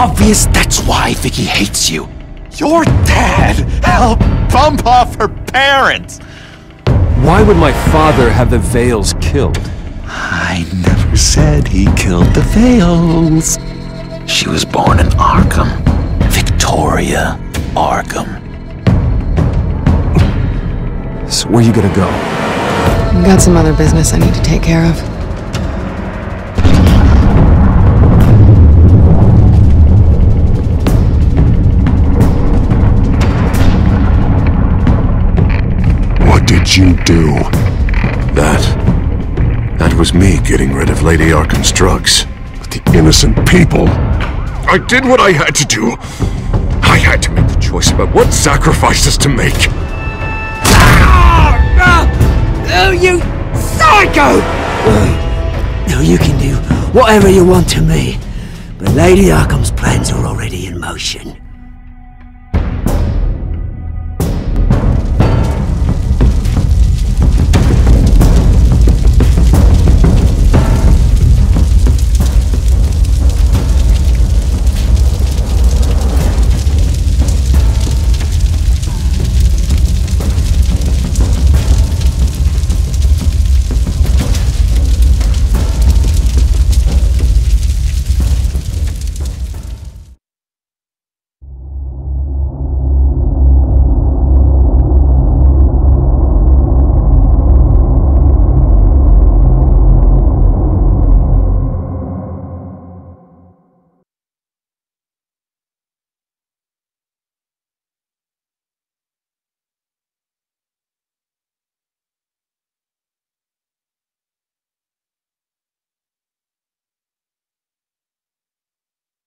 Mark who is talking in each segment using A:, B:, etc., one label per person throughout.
A: obvious that's why Vicky hates you.
B: Your dad helped bump off her parents!
C: Why would my father have the Vales killed?
A: I never said he killed the Vales. She was born in Arkham. Victoria Arkham.
C: So where you gonna go?
D: I've got some other business I need to take care of.
E: What did you do? That was me getting rid of Lady Arkham's drugs. But the innocent people. I did what I had to do. I had to make the choice about what sacrifices to make.
F: Oh, you psycho! No, you can do whatever you want to me, but Lady Arkham's plans are already in motion.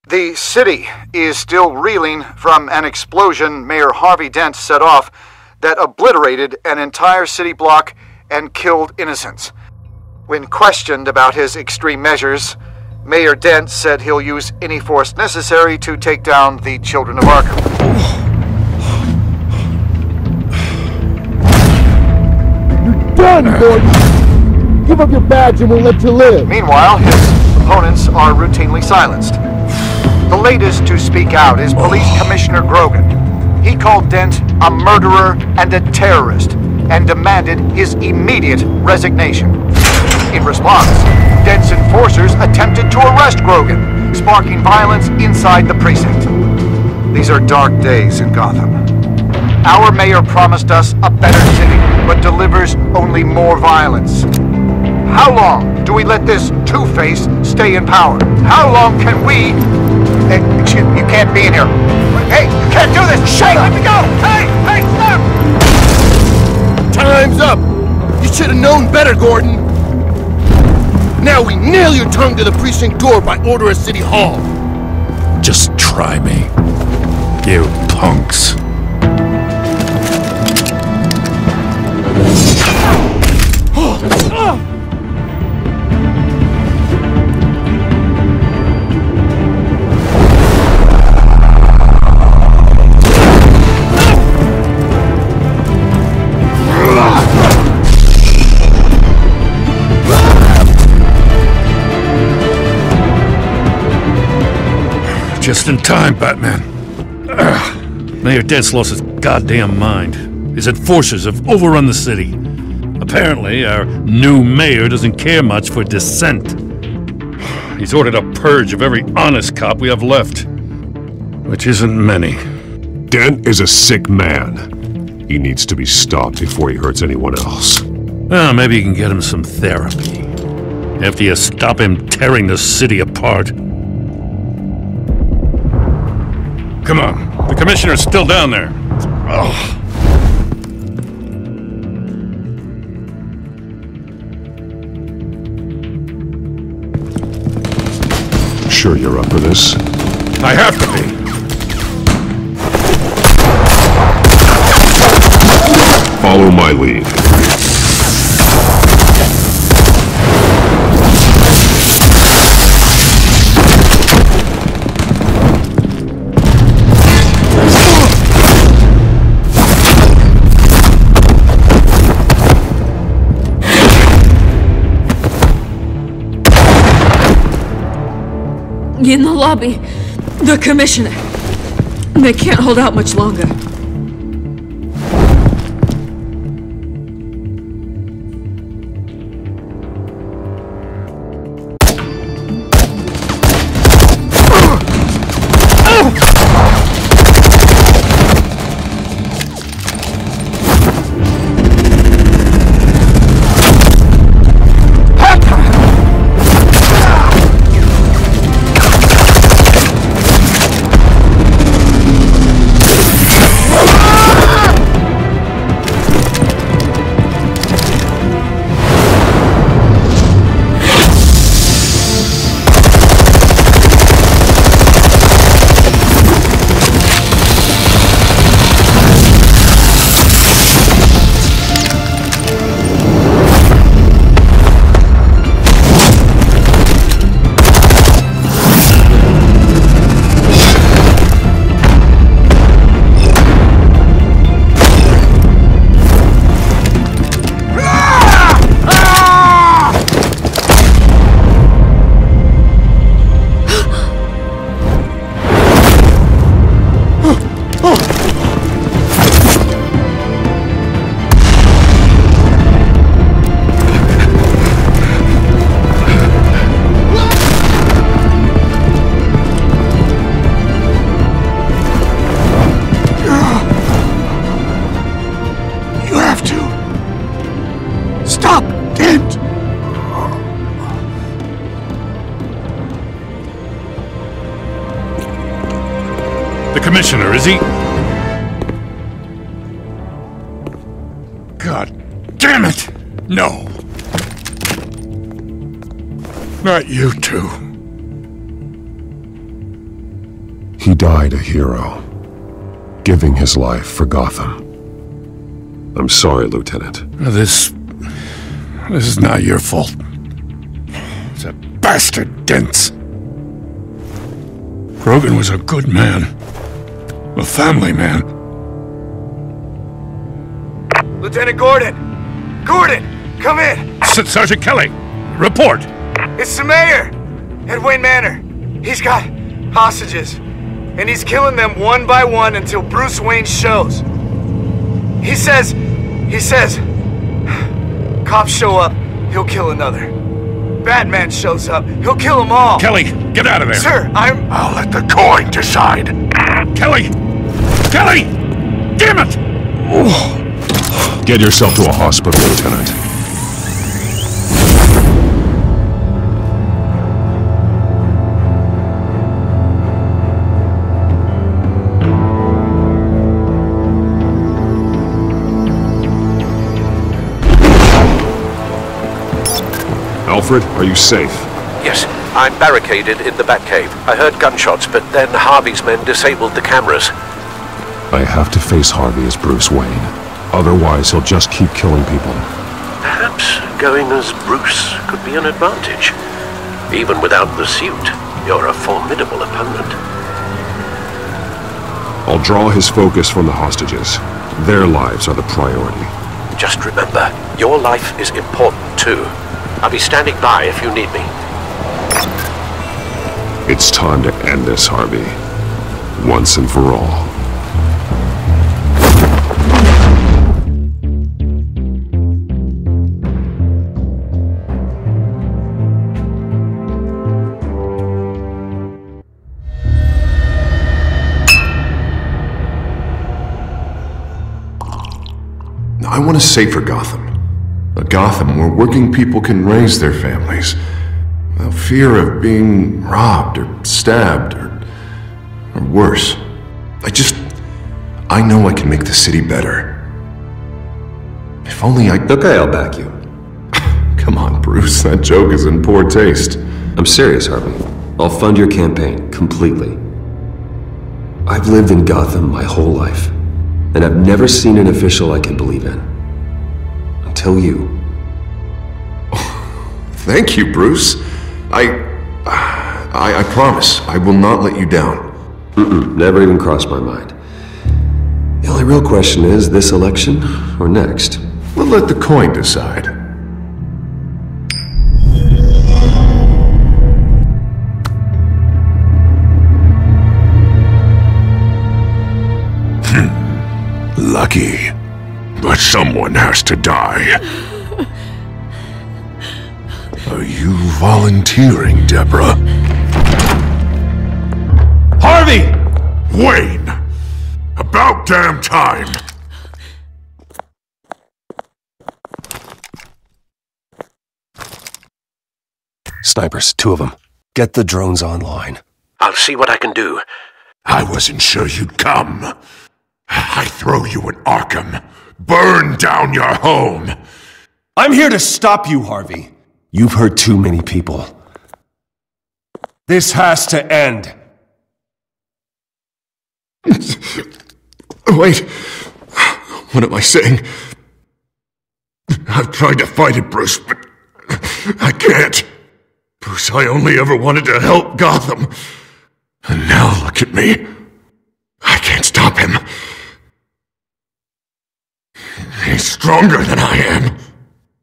G: The city is still reeling from an explosion Mayor Harvey Dent set off that obliterated an entire city block and killed innocents. When questioned about his extreme measures, Mayor Dent said he'll use any force necessary to take down the children of Arkham.
H: You're done, Gordon! Give up your badge and we'll let you live!
G: Meanwhile, his opponents are routinely silenced. The latest to speak out is Police Commissioner Grogan. He called Dent a murderer and a terrorist and demanded his immediate resignation. In response, Dent's enforcers attempted to arrest Grogan, sparking violence inside the precinct. These are dark days in Gotham. Our mayor promised us a better city, but delivers only more violence. How long do we let this two-face stay in power? How long can we... Excuse me, you can't be in here. Hey, you can't do this! Shut up! Let me go! Hey, stop!
H: Time's up! You should have known better, Gordon! Now we nail your tongue to the precinct door by order of City Hall!
E: Just try me. You punks.
I: Just in time, Batman. Mayor Dent's lost his goddamn mind. His enforcers have overrun the city. Apparently, our new mayor doesn't care much for dissent. He's ordered a purge of every honest cop we have left. Which isn't many.
E: Dent is a sick man. He needs to be stopped before he hurts anyone else.
I: Well, maybe you can get him some therapy. After you stop him tearing the city apart. Come on, the commissioner's still down there. Ugh.
E: Sure you're up for this?
I: I have to be.
E: Follow my lead.
J: In the lobby. The Commissioner. They can't hold out much longer.
I: Commissioner, is he? God damn it! No. Not you two.
E: He died a hero, giving his life for Gotham. I'm sorry, Lieutenant.
I: This is not your fault. It's a bastard Dent. Grogan was a good man. A family man.
G: Lieutenant Gordon! Gordon! Come in!
I: Sergeant Kelly! Report!
G: It's the mayor! At Wayne Manor. He's got hostages. And he's killing them one by one until Bruce Wayne shows. He says... Cops show up, he'll kill another. Batman shows up, he'll kill them all.
I: Kelly, get out of there!
G: Sir,
E: I'll let the coin decide.
I: Kelly! Kelly! Damn it!
E: Get yourself to a hospital, Lieutenant. Alfred, are you safe?
K: Yes, I'm barricaded in the Batcave. I heard gunshots, but then Harvey's men disabled the cameras.
E: I have to face Harvey as Bruce Wayne. Otherwise, he'll just keep killing people.
K: Perhaps going as Bruce could be an advantage. Even without the suit, you're a formidable opponent.
E: I'll draw his focus from the hostages. Their lives are the priority.
K: Just remember, your life is important too. I'll be standing by if you need me.
E: It's time to end this, Harvey. Once and for all.
L: I want a safer Gotham. A Gotham where working people can raise their families without fear of being robbed or stabbed or worse. I know I can make the city better. If only I...
M: Okay, I'll back you.
L: Come on, Bruce, that joke is in poor taste.
M: I'm serious, Harvey. I'll fund your campaign, completely. I've lived in Gotham my whole life, and I've never seen an official I can believe in. Until you.
L: Thank you, Bruce. I promise, I will not let you down.
M: Never even crossed my mind. The only real question is, this election or next?
L: We'll let the coin decide.
E: lucky. But someone has to die. Are you volunteering, Deborah?
I: Harvey!
E: Wayne! About damn time!
M: Snipers, 2 of them. Get the drones online.
K: I'll see what I can do.
E: I wasn't sure you'd come. I throw you in Arkham. Burn down your home.
C: I'm here to stop you, Harvey.
M: You've hurt too many people.
C: This has to end.
E: Wait. What am I saying? I've tried to fight it, Bruce, but I can't. Bruce, I only ever wanted to help Gotham. And now look at me. I can't stop him. He's stronger than I am.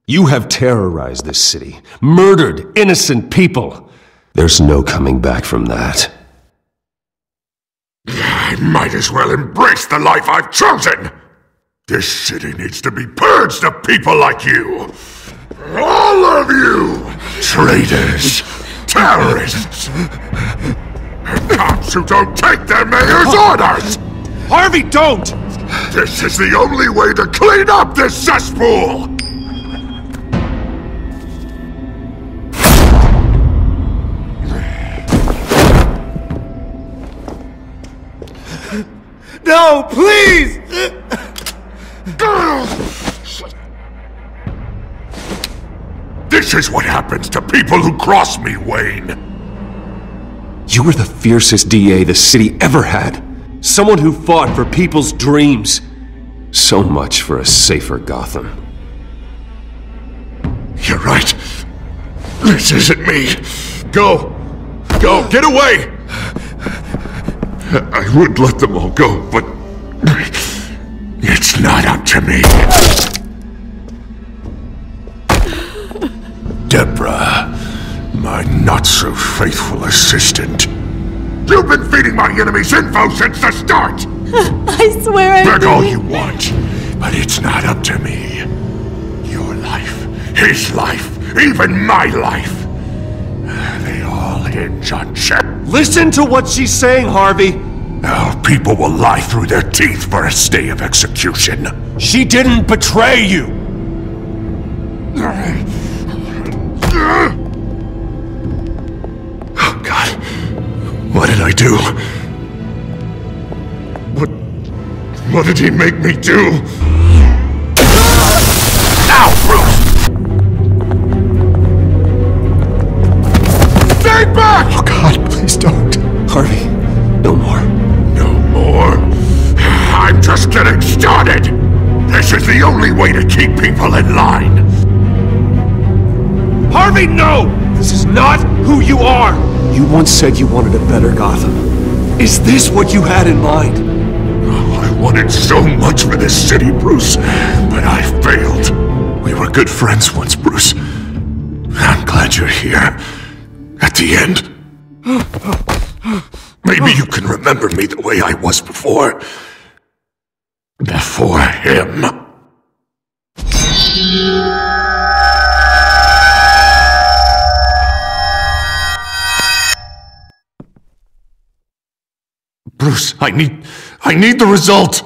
M: You have terrorized this city, murdered innocent people. There's no coming back from that.
E: I might as well embrace the life I've chosen. This city needs to be purged of people like you. All of you! Traitors! Terrorists! Cops who don't take their mayor's orders!
C: Harvey, don't!
E: This is the only way to clean up this cesspool!
H: No, please!
E: This is what happens to people who cross me, Wayne.
M: You were the fiercest DA the city ever had. Someone who fought for people's dreams. So much for a safer Gotham.
E: You're right. This isn't me. Go. Go. Get away. I would let them all go, but it's not up to me. Deborah, my not-so-faithful assistant. You've been feeding my enemies info since the start!
J: I swear I
E: Beg all
J: didn't.
E: you want, but it's not up to me. Your life, his life, even my life. They all hinge on Shep.
C: Listen to what she's saying, Harvey.
E: Now, people will lie through their teeth for a stay of execution.
C: She didn't betray you.
E: Oh, God. What did I do? What did he make me do? Ow, Bruce! Stay back!
M: Oh God, please don't. Harvey, no more.
E: No more? I'm just getting started! This is the only way to keep people in line!
C: Harvey, no! This is not who you are!
M: You once said you wanted a better Gotham. Is this what you had in mind?
E: Oh, I wanted so much for this city, Bruce, but I failed. We were good friends once, Bruce. I'm glad you're here. At the end. Maybe you can remember me the way I was before. Before him. Bruce, I need the result!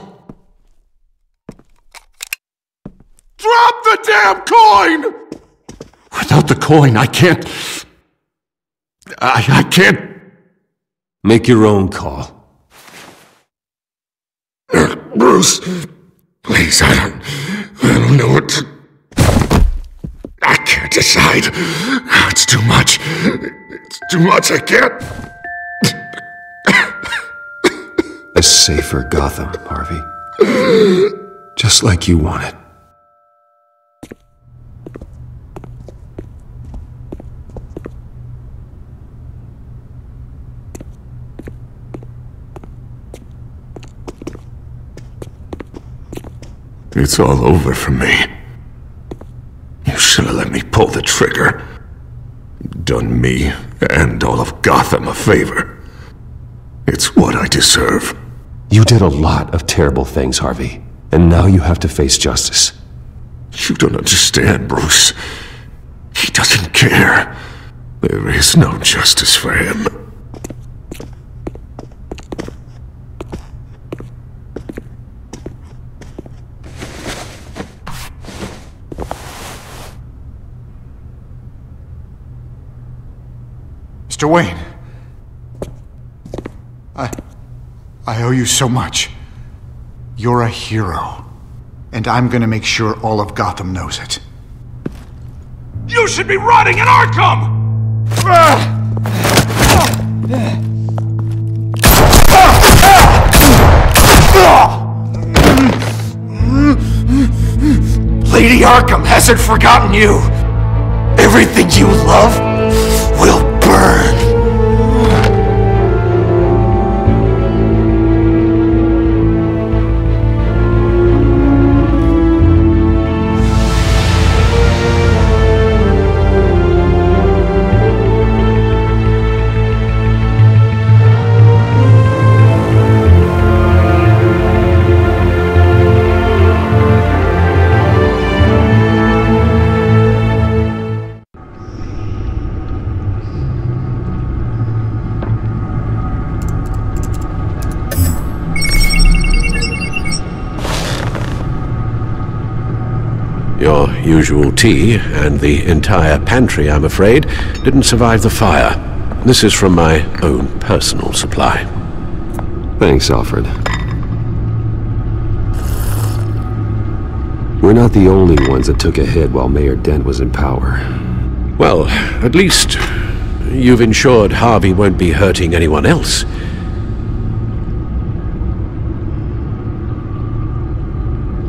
E: Drop the damn coin! Without the coin, I can't... I can't...
M: Make your own call.
E: Bruce, please, I don't know what to... I can't decide. It's too much. It's too much, I can't...
M: A safer Gotham, Harvey. Just like you wanted.
E: It's all over for me. You should have let me pull the trigger. Done me and all of Gotham a favor. It's what I deserve.
M: You did a lot of terrible things, Harvey. And now you have to face justice.
E: You don't understand, Bruce. He doesn't care. There is no justice for him.
G: Mr. Wayne. I owe you so much. You're a hero. And I'm gonna make sure all of Gotham knows it.
B: You should be rotting in Arkham!
G: Lady Arkham hasn't forgotten you. Everything you love will burn.
K: Your usual tea, and the entire pantry, I'm afraid, didn't survive the fire. This is from my own personal supply.
M: Thanks, Alfred. We're not the only ones that took a hit while Mayor Dent was in power.
K: Well, at least you've ensured Harvey won't be hurting anyone else.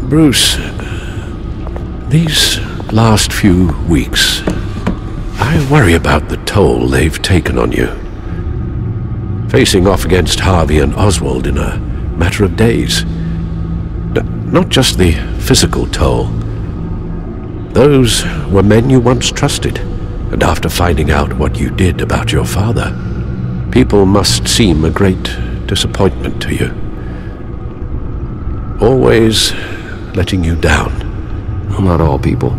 K: Bruce, these last few weeks, I worry about the toll they've taken on you. Facing off against Harvey and Oswald in a matter of days. Not just the physical toll. Those were men you once trusted, and after finding out what you did about your father, people must seem a great disappointment to you. Always letting you down.
M: Well, not all people.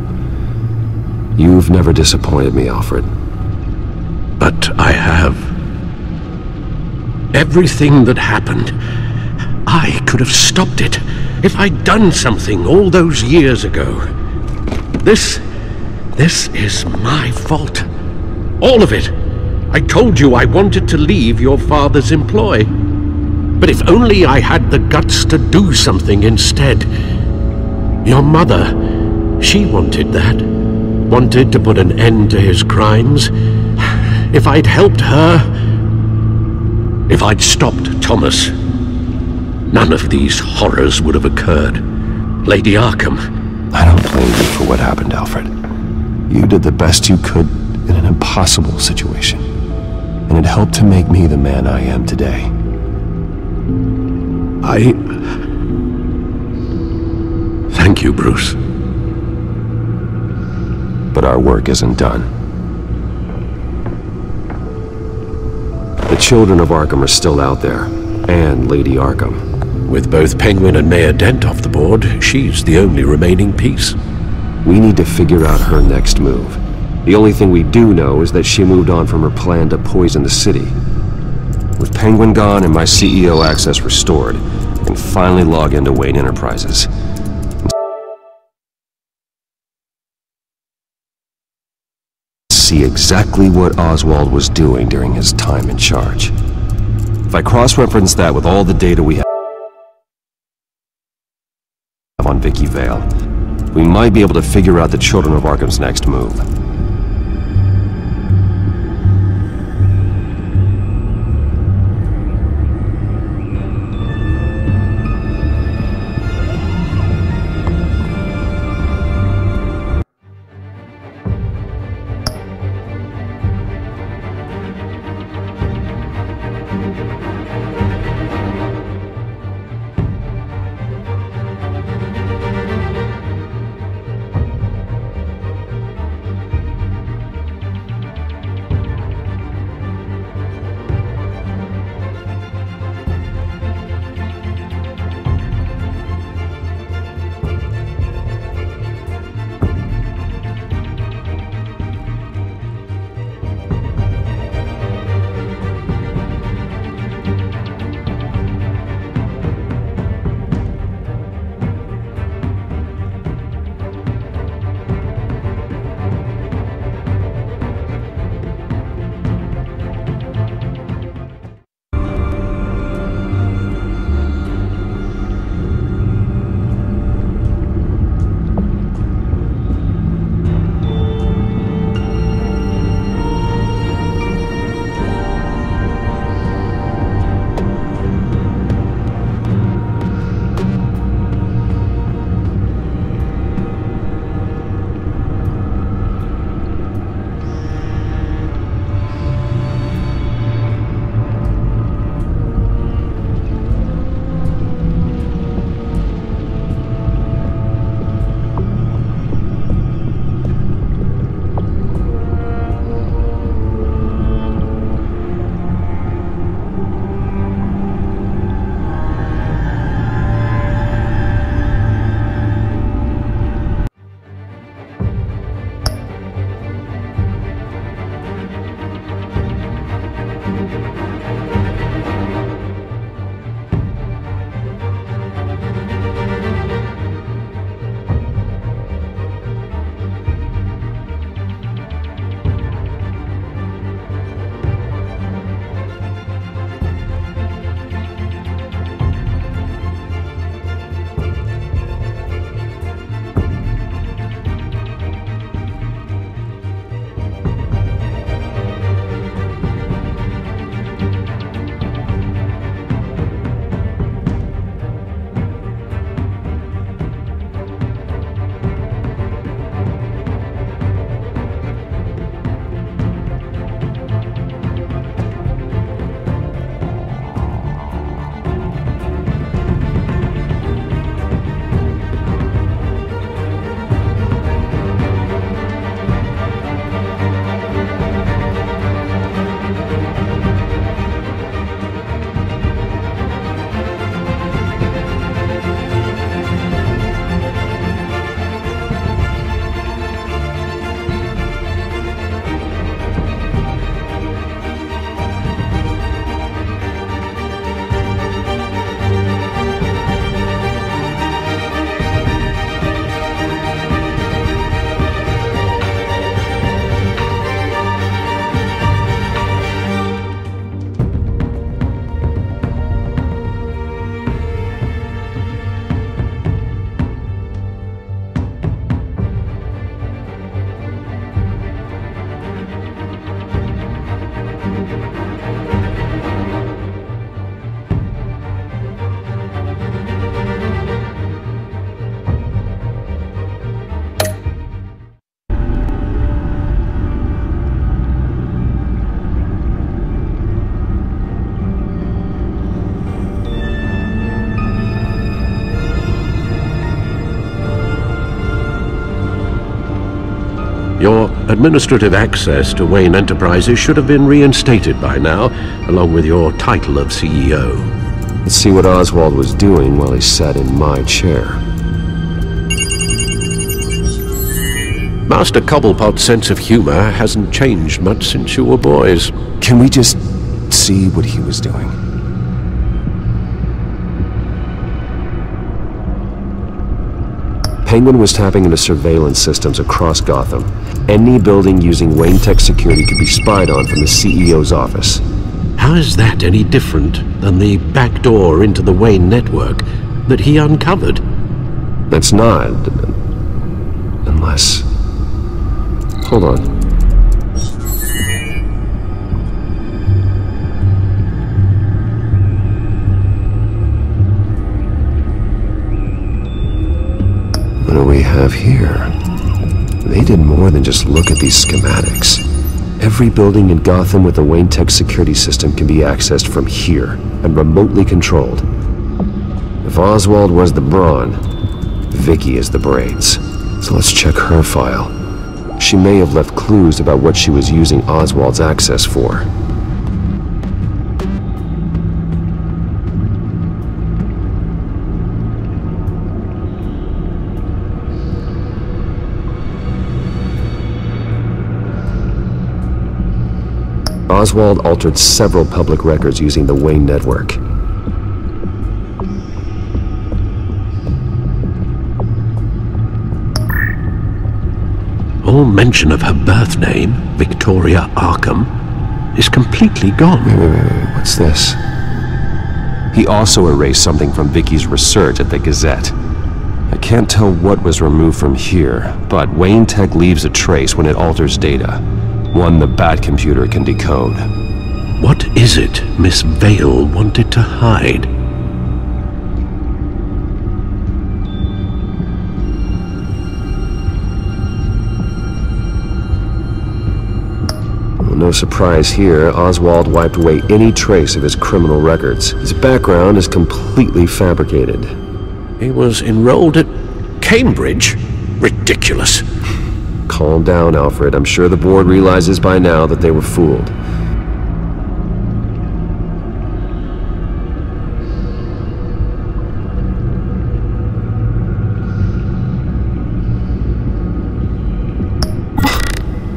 M: You've never disappointed me, Alfred.
K: But I have. Everything that happened, I could have stopped it if I'd done something all those years ago. This is my fault. All of it. I told you I wanted to leave your father's employ. But if only I had the guts to do something instead. Your mother, she wanted that. Wanted to put an end to his crimes. If I'd helped her, if I'd stopped Thomas, none of these horrors would have occurred. Lady Arkham.
M: I don't blame you for what happened, Alfred. You did the best you could in an impossible situation. And it helped to make me the man I am today.
K: Thank you, Bruce.
M: But our work isn't done. The children of Arkham are still out there, and Lady Arkham.
K: With both Penguin and Mayor Dent off the board, she's the only remaining piece.
M: We need to figure out her next move. The only thing we do know is that she moved on from her plan to poison the city. With Penguin gone and my CEO access restored, I can finally log into Wayne Enterprises. See exactly what Oswald was doing during his time in charge. If I cross-reference that with all the data we have on Vicky Vale, we might be able to figure out the Children of Arkham's next move.
K: administrative access to Wayne Enterprises should have been reinstated by now, along with your title of CEO.
M: Let's see what Oswald was doing while he sat in my chair.
K: Master Cobblepot's sense of humor hasn't changed much since you were boys.
M: Can we just see what he was doing? Penguin was tapping into surveillance systems across Gotham. Any building using Wayne Tech security could be spied on from the CEO's office.
K: How is that any different than the back door into the Wayne network that he uncovered?
M: That's not. Unless... Hold on. What do we have here? They did more than just look at these schematics. Every building in Gotham with a Wayne Tech security system can be accessed from here and remotely controlled. If Oswald was the brawn, Vicky is the brains. So let's check her file. She may have left clues about what she was using Oswald's access for. Oswald altered several public records using the Wayne network.
K: All mention of her birth name, Victoria Arkham, is completely gone.
M: Wait, what's this? He also erased something from Vicky's research at the Gazette. I can't tell what was removed from here, but Wayne Tech leaves a trace when it alters data. One the Bat computer can decode.
K: What is it Miss Vale wanted to hide?
M: Well, no surprise here, Oswald wiped away any trace of his criminal records. His background is completely fabricated.
K: He was enrolled at Cambridge? Ridiculous.
M: Calm down, Alfred. I'm sure the board realizes by now that they were fooled.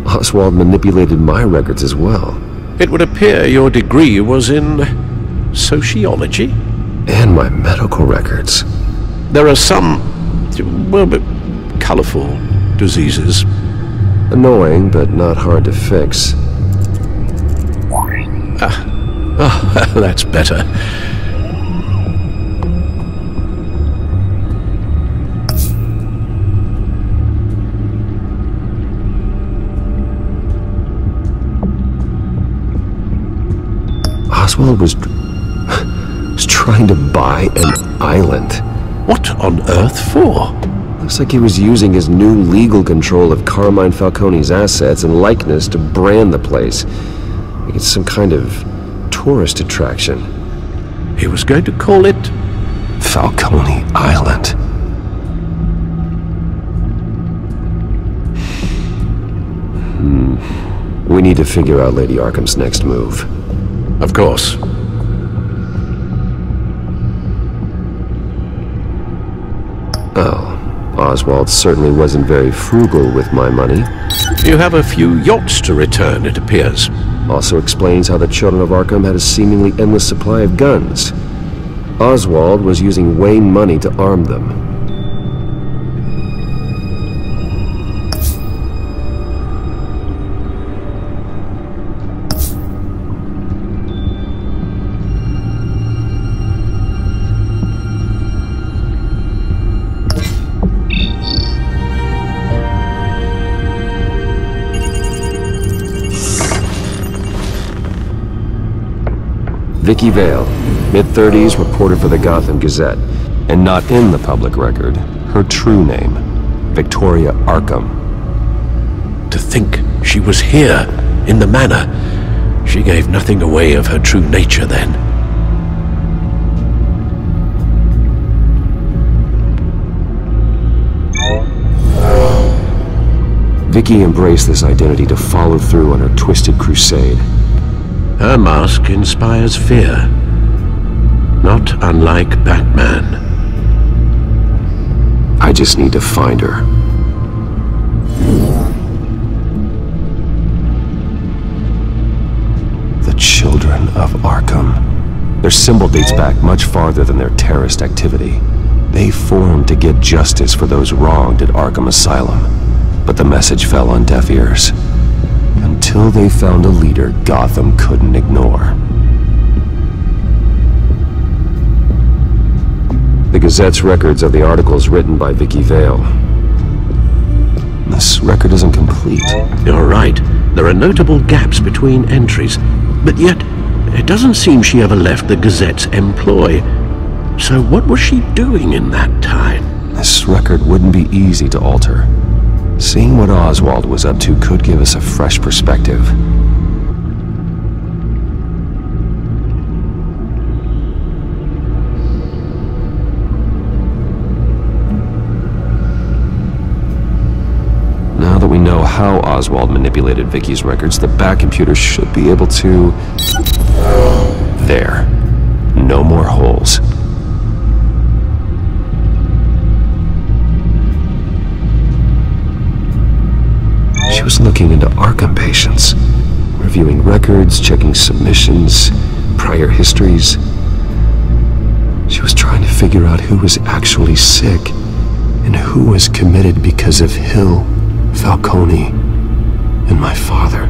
M: Oswald manipulated my records as well.
K: It would appear your degree was in sociology?
M: And my medical records.
K: There are some, well, colorful diseases.
M: Annoying, but not hard to fix.
K: Oh, that's better.
M: Oswald was trying to buy an island.
K: What on earth for?
M: Looks like he was using his new legal control of Carmine Falcone's assets and likeness to brand the place. Like it's some kind of tourist attraction.
K: He was going to call it
M: Falcone Island. We need to figure out Lady Arkham's next move.
K: Of course.
M: Oh, Oswald certainly wasn't very frugal with my money.
K: You have a few yachts to return, it appears.
M: Also explains how the children of Arkham had a seemingly endless supply of guns. Oswald was using Wayne money to arm them. Vicky Vale, mid-30s, reporter for the Gotham Gazette, and not in the public record, her true name, Victoria Arkham.
K: To think she was here, in the manor. She gave nothing away of her true nature then.
M: Vicky embraced this identity to follow through on her twisted crusade.
K: Her mask inspires fear, not unlike Batman.
M: I just need to find her. The Children of Arkham. Their symbol dates back much farther than their terrorist activity. They formed to get justice for those wronged at Arkham Asylum, but the message fell on deaf ears. Until they found a leader Gotham couldn't ignore. The Gazette's records are the articles written by Vicky Vale. This record isn't complete.
K: You're right. There are notable gaps between entries, but yet it doesn't seem she ever left the Gazette's employ. So what was she doing in that time?
M: This record wouldn't be easy to alter. Seeing what Oswald was up to could give us a fresh perspective. Now that we know how Oswald manipulated Vicky's records, the back computer should be able to... There. No more holes. She was looking into Arkham patients, reviewing records, checking submissions, prior histories. She was trying to figure out who was actually sick and who was committed because of Hill, Falcone, and my father.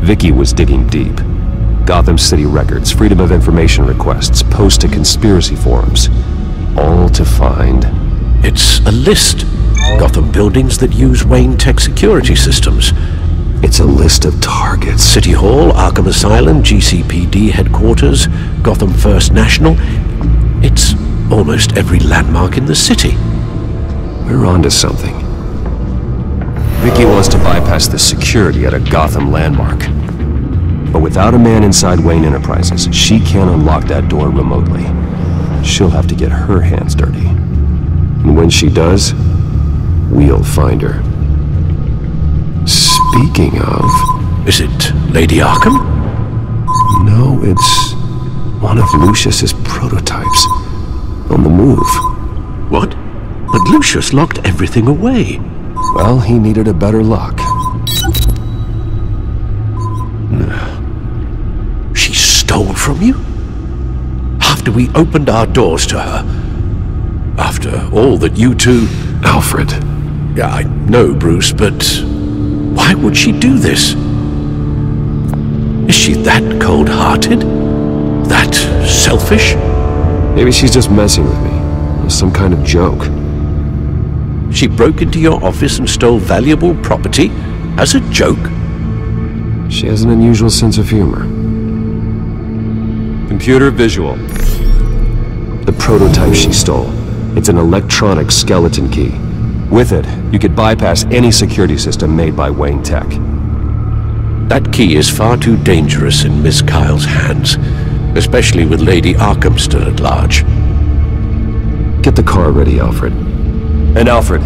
M: Vicky was digging deep. Gotham City records, Freedom of Information requests, posts to conspiracy forums. All to find...
K: It's a list. Gotham buildings that use Wayne Tech security systems.
M: It's a list of targets.
K: City Hall, Arkham Asylum, GCPD headquarters, Gotham First National. It's almost every landmark in the city.
M: We're onto something. Vicky wants to bypass the security at a Gotham landmark. But without a man inside Wayne Enterprises, she can't unlock that door remotely. She'll have to get her hands dirty. And when she does, we'll find her. Speaking of...
K: Is it Lady Arkham?
M: No, it's one of Lucius's prototypes. On the move.
K: What? But Lucius locked everything away.
M: Well, he needed a better lock.
K: She stole from you? After we opened our doors to her? After all that you two...
M: Alfred.
K: Yeah, I know, Bruce, but why would she do this? Is she that cold-hearted? That selfish?
M: Maybe she's just messing with me. Some kind of joke.
K: She broke into your office and stole valuable property as a joke?
M: She has an unusual sense of humor. Computer visual. The prototype she stole. It's an electronic skeleton key. With it, you could bypass any security system made by Wayne Tech.
K: That key is far too dangerous in Miss Kyle's hands, especially with Lady Arkham still at large.
M: Get the car ready, Alfred. And Alfred,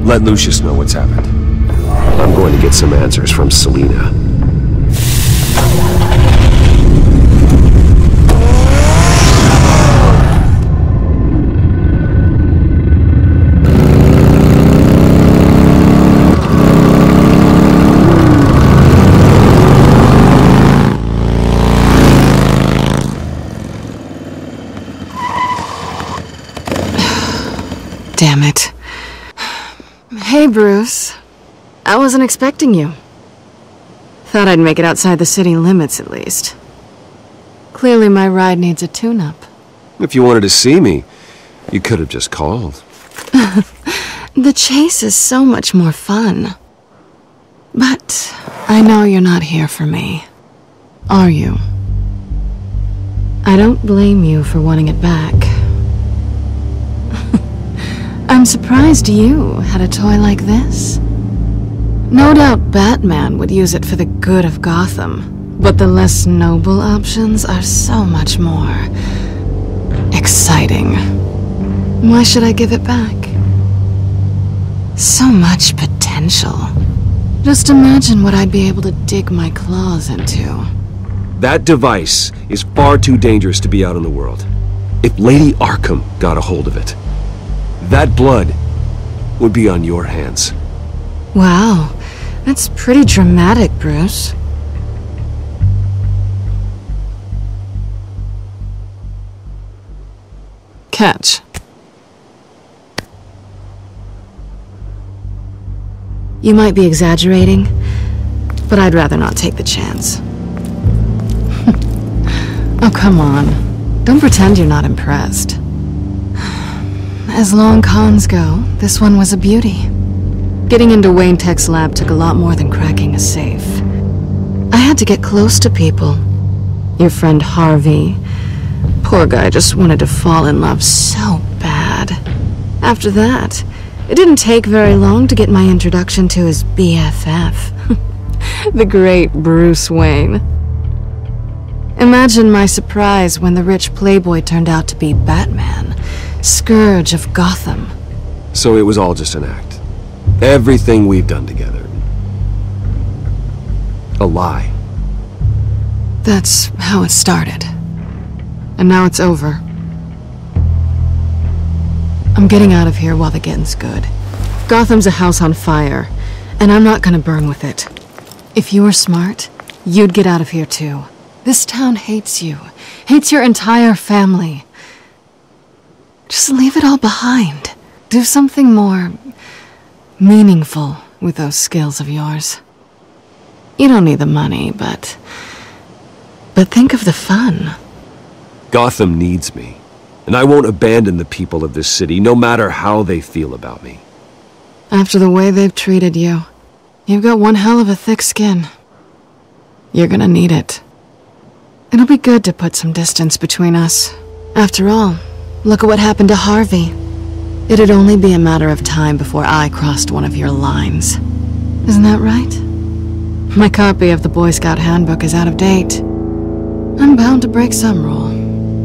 M: Let Lucius know what's happened. I'm going to get some answers from Selina.
D: Damn it. Hey, Bruce. I wasn't expecting you. Thought I'd make it outside the city limits, at least. Clearly my ride needs a tune-up.
M: If you wanted to see me, you could have just called.
D: The chase is so much more fun. But I know you're not here for me. Are you? I don't blame you for wanting it back. I'm surprised you had a toy like this. No doubt Batman would use it for the good of Gotham, but the less noble options are so much more exciting. Why should I give it back? So much potential. Just imagine what I'd be able to dig my claws into.
M: That device is far too dangerous to be out in the world. If Lady Arkham got a hold of it, that blood would be on your hands.
D: Wow, that's pretty dramatic, Bruce. Catch. You might be exaggerating, but I'd rather not take the chance. Oh, come on. Don't pretend you're not impressed. As long cons go, this one was a beauty. Getting into Wayne Tech's lab took a lot more than cracking a safe. I had to get close to people. Your friend Harvey. Poor guy just wanted to fall in love so bad. After that, it didn't take very long to get my introduction to his BFF. The great Bruce Wayne. Imagine my surprise when the rich playboy turned out to be Batman, Scourge of Gotham.
M: So it was all just an act. Everything we've done together. A lie.
D: That's how it started. And now it's over. I'm getting out of here while the getting's good. Gotham's a house on fire, and I'm not gonna burn with it. If you were smart, you'd get out of here too. This town hates you. Hates your entire family. Just leave it all behind. Do something more meaningful with those skills of yours. You don't need the money, but think of the fun.
M: Gotham needs me, and I won't abandon the people of this city, no matter how they feel about me.
D: After the way they've treated you, you've got one hell of a thick skin. You're gonna need it. It'll be good to put some distance between us. After all, look at what happened to Harvey. It'd only be a matter of time before I crossed one of your lines. Isn't that right? My copy of the Boy Scout Handbook is out of date. I'm bound to break some rule.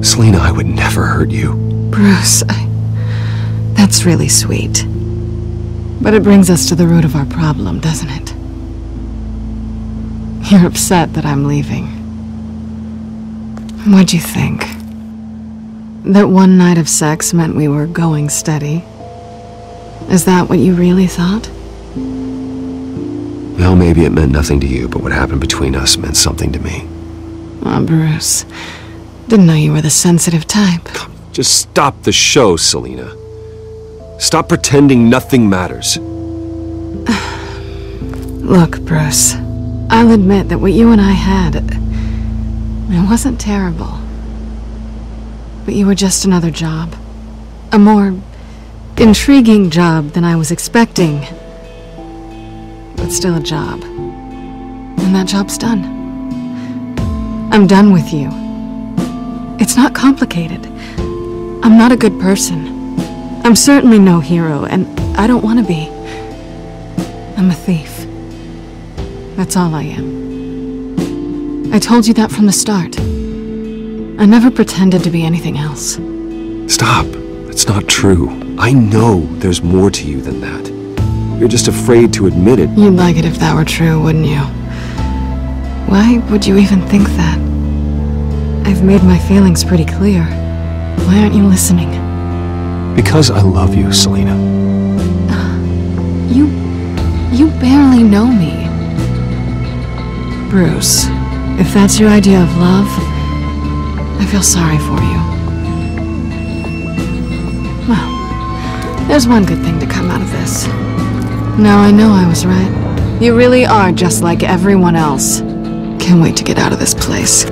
M: Selina, I would never hurt you.
D: Bruce, that's really sweet. But it brings us to the root of our problem, doesn't it? You're upset that I'm leaving. What'd you think? That one night of sex meant we were going steady? Is that what you really thought?
M: Well, maybe it meant nothing to you, but what happened between us meant something to me.
D: Oh, Bruce. Didn't know you were the sensitive type.
M: Just stop the show, Selina. Stop pretending nothing matters.
D: Look, Bruce. I'll admit that what you and I had, it wasn't terrible. But you were just another job. A more intriguing job than I was expecting. But still a job. And that job's done. I'm done with you. It's not complicated. I'm not a good person. I'm certainly no hero, and I don't want to be. I'm a thief. That's all I am. I told you that from the start. I never pretended to be anything else.
M: Stop. That's not true. I know there's more to you than that. You're just afraid to admit it.
D: You'd like it if that were true, wouldn't you? Why would you even think that? I've made my feelings pretty clear. Why aren't you listening?
C: Because I love you, Selina.
D: You barely know me. Bruce, if that's your idea of love, I feel sorry for you. Well, there's one good thing to come out of this. Now I know I was right. You really are just like everyone else. Can't wait to get out of this place.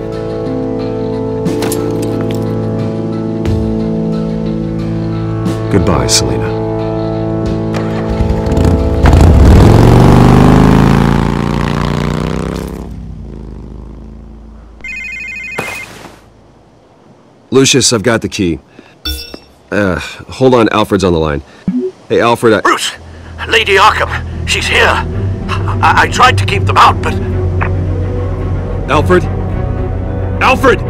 M: Goodbye, Selina. Lucius, I've got the key. Hold on, Alfred's on the line. Hey, Alfred,
K: Bruce! Lady Arkham! She's here! I tried to keep them out, but...
M: Alfred? Alfred!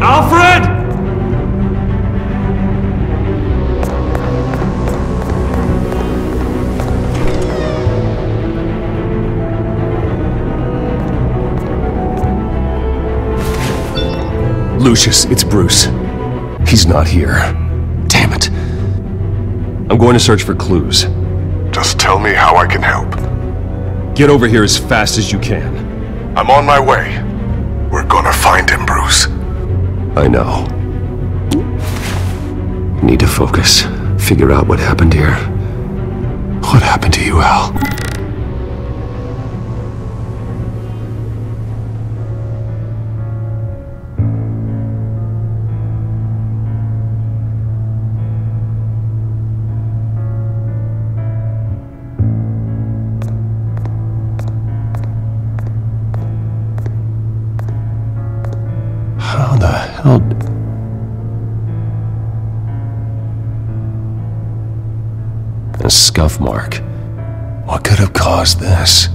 I: Alfred!
C: Lucius, it's Bruce. He's not here. Damn it.
M: I'm going to search for clues.
E: Just tell me how I can help.
M: Get over here as fast as you can.
E: I'm on my way. We're gonna find him, Bruce.
M: I know. Need to focus. Figure out what happened here.
C: What happened to you, Al? How the hell...
M: A scuff mark.
C: What could have caused this?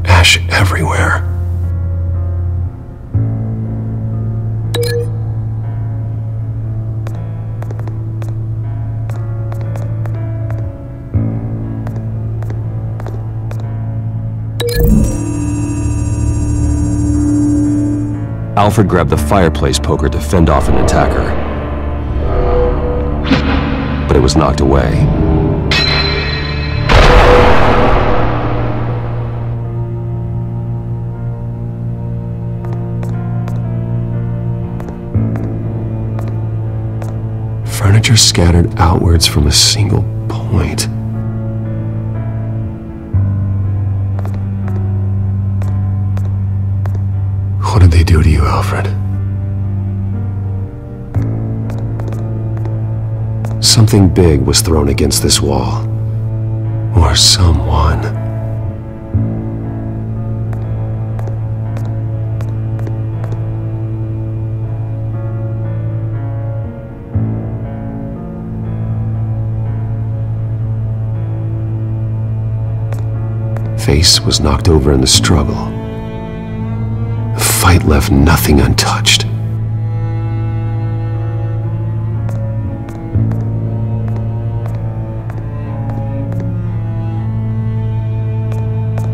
C: Ash everywhere.
M: Alfred grabbed the fireplace poker to fend off an attacker. But it was knocked away.
C: Furniture scattered outwards from a single point. What did they do to you, Alfred? Something big was thrown against this wall. Or someone. Face was knocked over in the struggle. The fight left nothing untouched.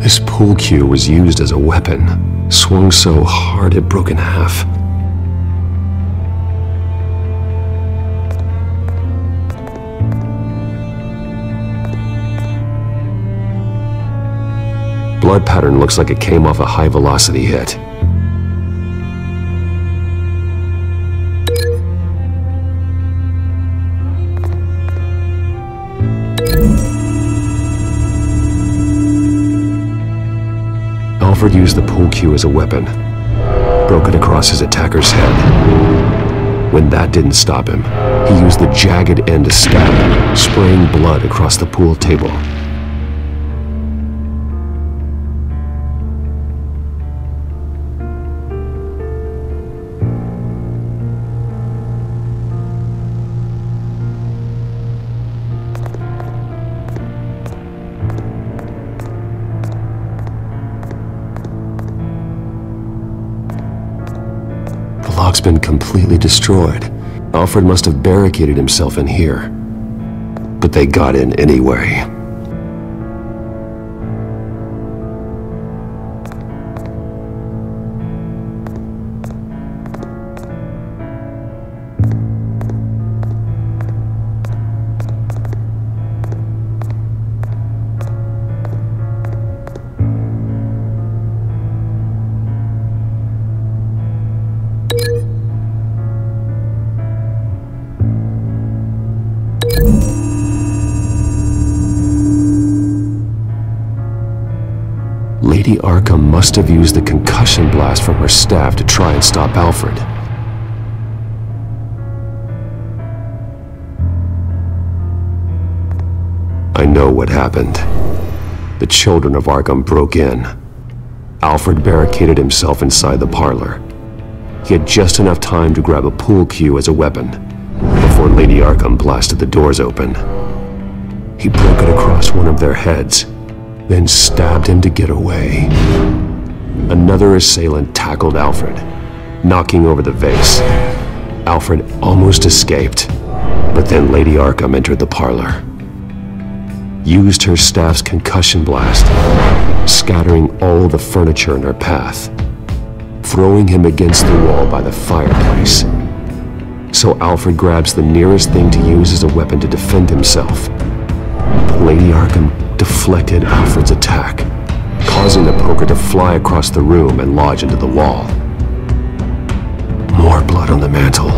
C: This pool cue was used as a weapon, swung so hard it broke in half. Blood pattern looks like it came off a high-velocity hit. Alfred used the pool cue as a weapon, broke it across his attacker's head. When that didn't stop him, he used the jagged end to stab him, spraying blood across the pool table. lock's been completely destroyed. Alfred must have barricaded himself in here. But they got in anyway. Lady Arkham must have used the concussion blast from her staff to try and stop Alfred. I know what happened. The children of Arkham broke in. Alfred barricaded himself inside the parlor. He had just enough time to grab a pool cue as a weapon before Lady Arkham blasted the doors open. He broke it across one of their heads, then stabbed him to get away. Another assailant tackled Alfred, knocking over the vase. Alfred almost escaped, but then Lady Arkham entered the parlor. Used her staff's concussion blast, scattering all the furniture in her path, throwing him against the wall by the fireplace. So Alfred grabs the nearest thing to use as a weapon to defend himself. But Lady Arkham deflected Alfred's attack, causing the poker to fly across the room and lodge into the wall. More blood on the mantle.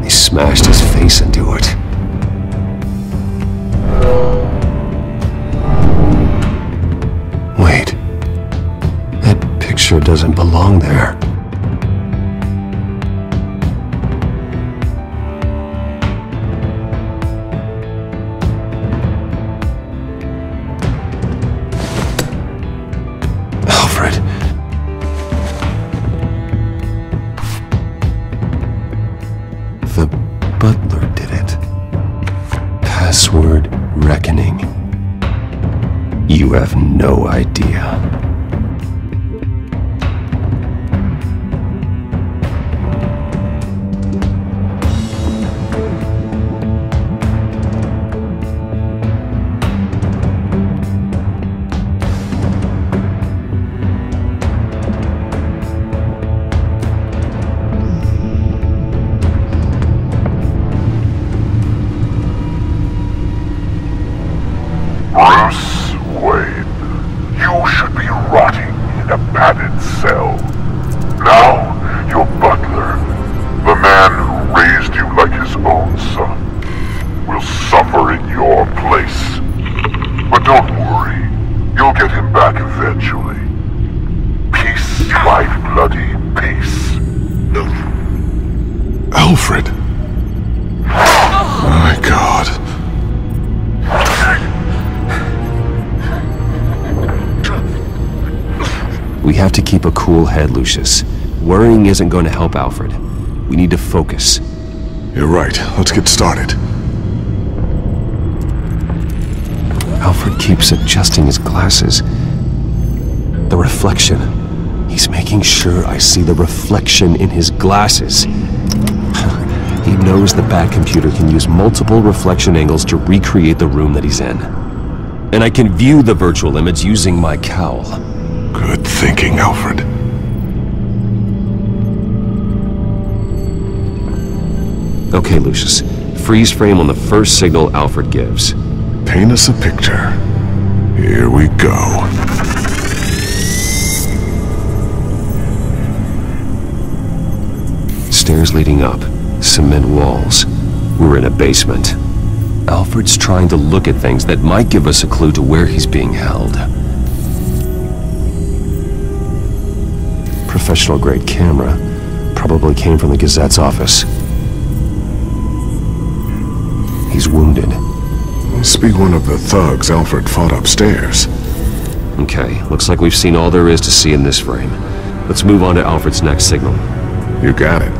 C: He smashed his face into it. Wait. That picture doesn't belong there. Alfred. The butler did it. Password reckoning. You have no idea.
E: Bruce Wayne, you should be rotting in a padded cell. Now, your butler, the man who raised you like his own son, will suffer in your place. But don't worry, you'll get him back eventually. Peace, my bloody peace.
L: Alfred. My God.
C: We have to keep a cool head, Lucius. Worrying isn't going to help Alfred. We need to focus.
L: You're right. Let's get started.
C: Alfred keeps adjusting his glasses. The reflection. He's making sure I see the reflection in his glasses. He knows the Batcomputer can use multiple reflection angles to recreate the room that he's in. And I can view the virtual image using my cowl.
L: Good thinking, Alfred.
C: Okay, Lucius. Freeze frame on the first signal Alfred gives.
L: Paint us a picture. Here we go.
C: Stairs leading up. Cement walls. We're in a basement. Alfred's trying to look at things that might give us a clue to where he's being held. Professional-grade camera. Probably came from the Gazette's office. He's wounded.
L: Must be one of the thugs Alfred fought upstairs.
C: Okay, looks like we've seen all there is to see in this frame. Let's move on to Alfred's next signal.
L: You got it.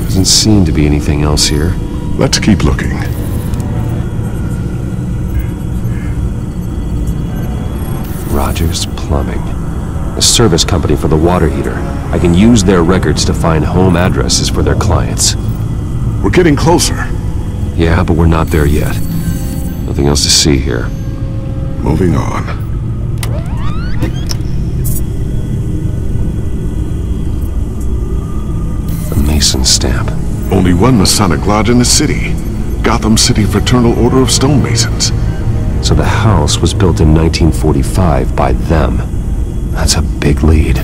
C: Doesn't seem to be anything else here.
L: Let's keep looking.
C: Rogers Plumbing. A service company for the water heater. I can use their records to find home addresses for their clients.
E: We're getting closer.
C: Yeah, but we're not there yet. Nothing else to see here.
E: Moving on.
C: The Mason stamp.
E: Only one Masonic lodge in the city. Gotham City Fraternal Order of Stonemasons.
C: So the house was built in 1945 by them. That's a big lead.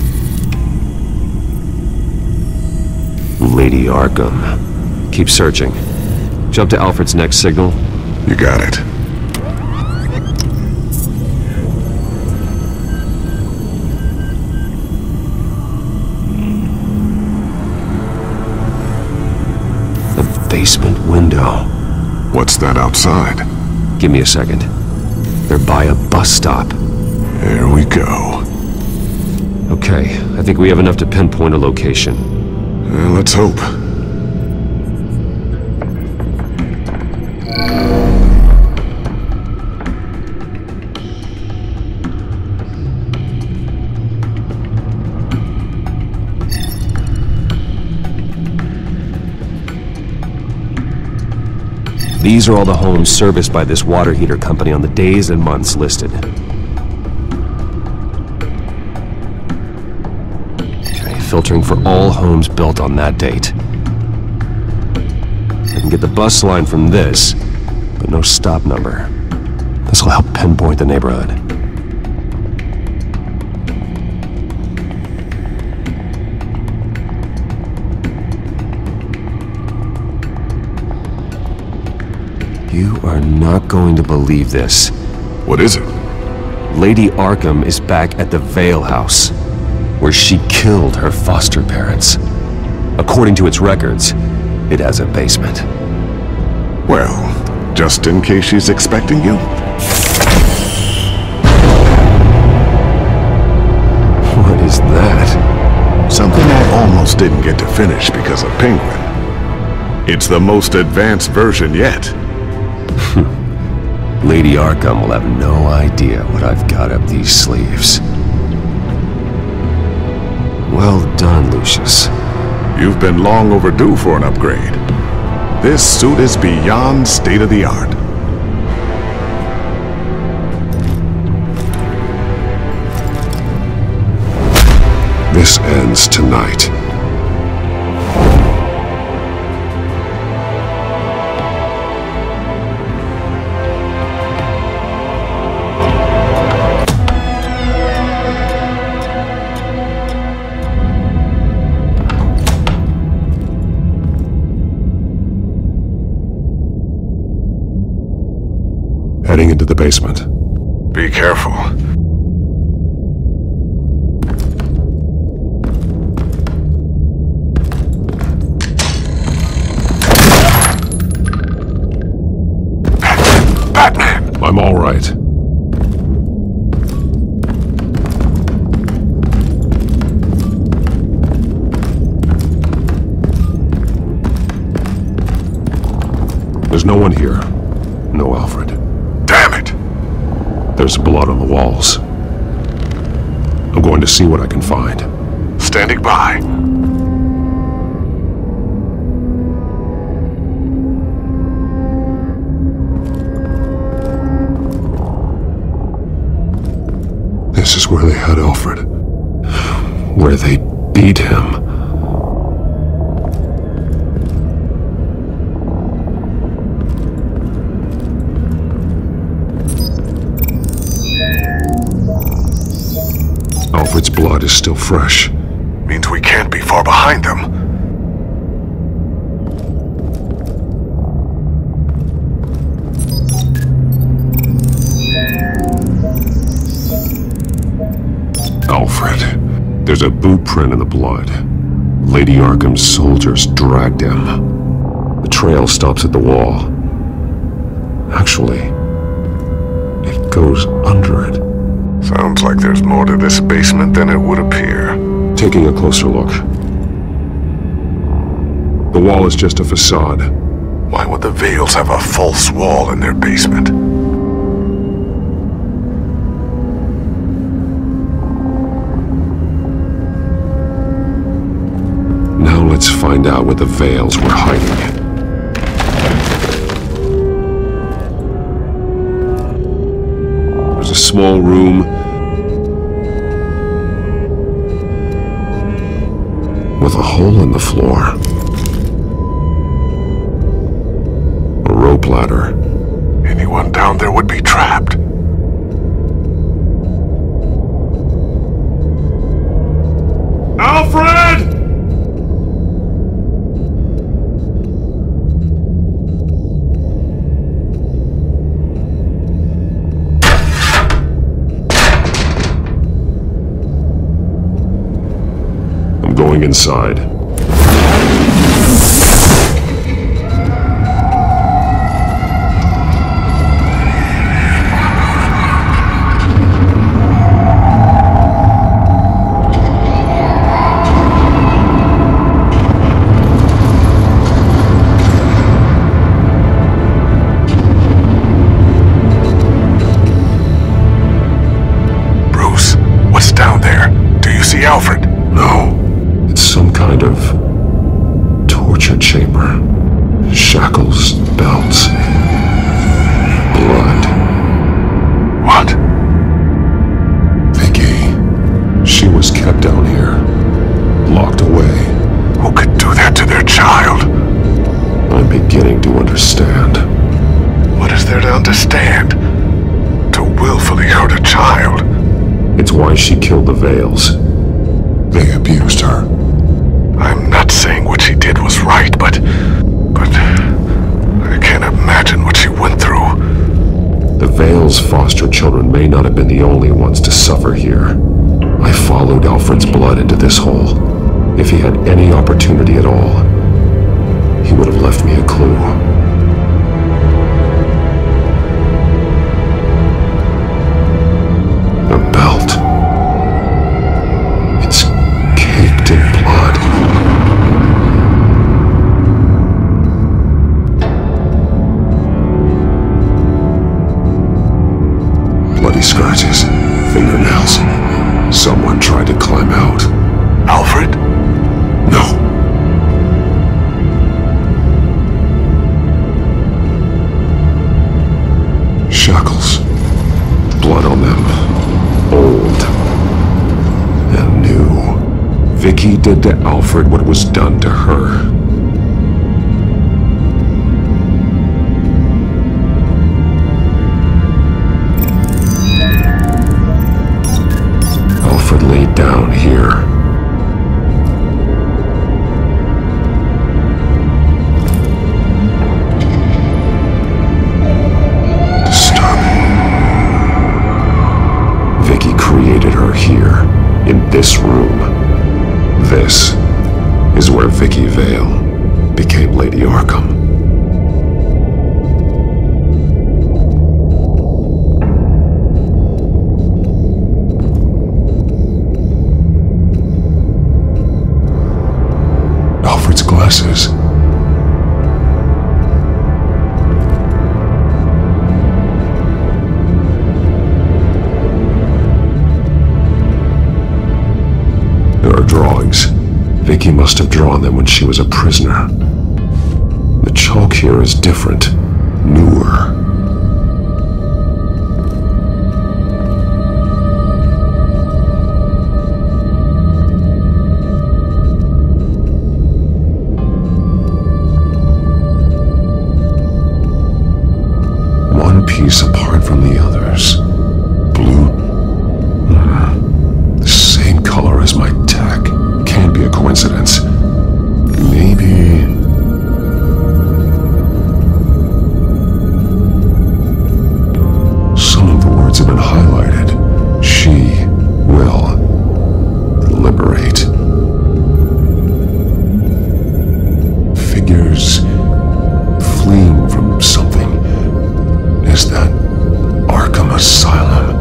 C: Lady Arkham. Keep searching. Jump to Alfred's next signal.
E: You got it.
C: The basement window.
E: What's that outside?
C: Give me a second. They're by a bus stop.
E: There we go.
C: Okay, I think we have enough to pinpoint a location.
E: Let's hope.
C: These are all the homes serviced by this water heater company on the days and months listed. Okay, filtering for all homes built on that date. I can get the bus line from this, but no stop number. This will help pinpoint the neighborhood. You are not going to believe this.
E: What is it?
C: Lady Arkham is back at the Vale House, where she killed her foster parents. According to its records, it has a basement.
E: Well, just in case she's expecting you.
C: What is that?
E: Something I almost didn't get to finish because of Penguin. It's the most advanced version yet.
C: Lady Arkham will have no idea what I've got up these sleeves. Well done, Lucius.
E: You've been long overdue for an upgrade. This suit is beyond state-of-the-art. This ends tonight.
C: Heading into the basement.
E: Be careful. Batman!
C: I'm all right. There's no one here. No Alfred.
E: Damn it!
C: There's blood on the walls. I'm going to see what I can find.
E: Standing by.
C: This is where they had Alfred. Where they beat him. Alfred's blood is still fresh.
E: Means we can't be far behind them.
C: Alfred. There's a boot print in the blood. Lady Arkham's soldiers dragged him. The trail stops at the wall. Actually, it goes under it.
E: Sounds like there's more to this basement than it would appear.
C: Taking a closer look. The wall is just a facade.
E: Why would the Vales have a false wall in their basement?
C: where the Veils were hiding. There's a small room with a hole in the floor. A rope ladder.
E: Anyone down there would be trapped.
C: Alfred! I'm going inside.
E: Alfred?
C: No. It's some kind of torture chamber. Shackles, belts, blood.
E: What?
C: Vicky. She was kept down here. Locked away.
E: Who could do that to their child?
C: I'm beginning to understand.
E: What is there to understand? To willfully hurt a child?
C: It's why she killed the Veils.
E: They abused her. I'm not saying what she did was right, but I can't imagine what she went through.
C: The Veils' foster children may not have been the only ones to suffer here. I followed Alfred's blood into this hole. If he had any opportunity at all, he would have left me a clue. A belt. It's caked in blood. Bloody scratches, fingernails. Someone tried to climb out.
E: Alfred?
C: No. Shackles. Blood on them. Old. And new. Vicky did to Alfred what was done to her. Alfred laid down here. Vicky created her here, in this room. This is where Vicky Vale became Lady Arkham. Alfred's glasses. Drawings. Vicky must have drawn them when she was a prisoner. The chalk here is different, newer. One piece apart from the others. Blue. The same color as my tech. Can't be a coincidence. Maybe... some of the words have been highlighted. She will liberate. Figures fleeing from something. Is that Arkham Asylum?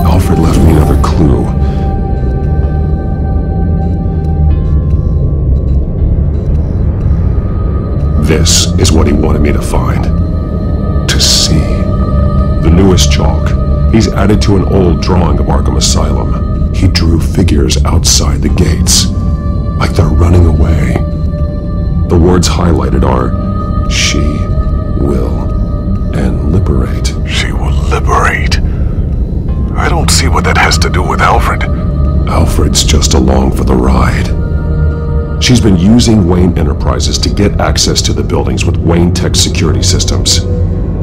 C: Alfred left me another clue. is what he wanted me to find. To see. The newest chalk. He's added to an old drawing of Arkham Asylum. He drew figures outside the gates, like they're running away. The words highlighted are, she will, and liberate.
E: She will liberate? I don't see what that has to do with Alfred.
C: Alfred's just along for the ride. She's been using Wayne Enterprises to get access to the buildings with Wayne Tech security systems,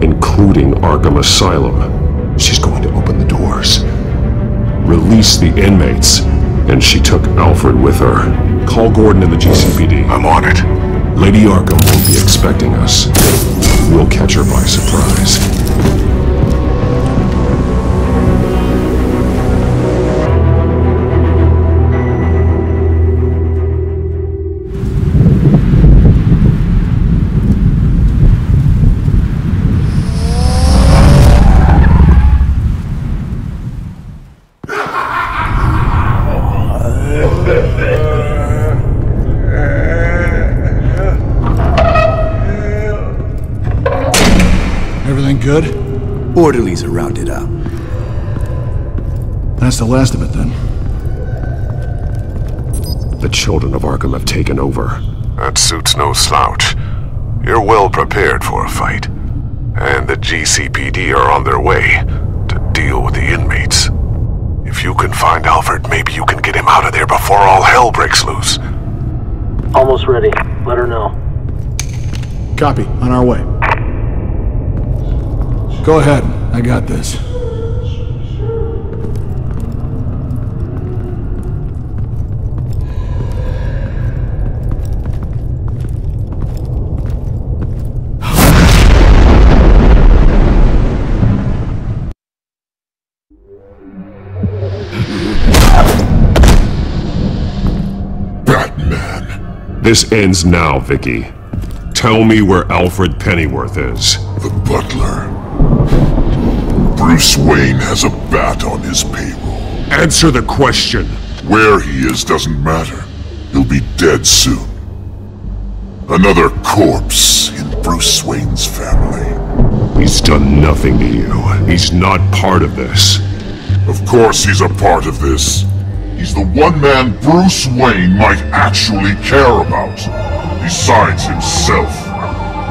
C: including Arkham Asylum. She's going to open the doors, release the inmates, and she took Alfred with her. Call Gordon in the GCPD.
E: I'm on it.
C: Lady Arkham won't be expecting us. We'll catch her by surprise.
H: Everything good?
B: Orderlies are rounded up.
H: That's the last of it, then.
C: The children of Arkham have taken over.
E: That suit's no slouch. You're well prepared for a fight. And the GCPD are on their way to deal with the inmates. If you can find Alfred, maybe you can get him out of there before all hell breaks loose.
N: Almost ready. Let her know.
H: Copy. On our way. Go ahead. I got this.
E: Batman.
C: This ends now, Vicky. Tell me where Alfred Pennyworth is.
E: The butler. Bruce Wayne has a bat on his payroll.
C: Answer the question.
E: Where he is doesn't matter. He'll be dead soon. Another corpse in Bruce Wayne's family.
C: He's done nothing to you. He's not part of this.
E: Of course he's a part of this. He's the one man Bruce Wayne might actually care about. Besides himself.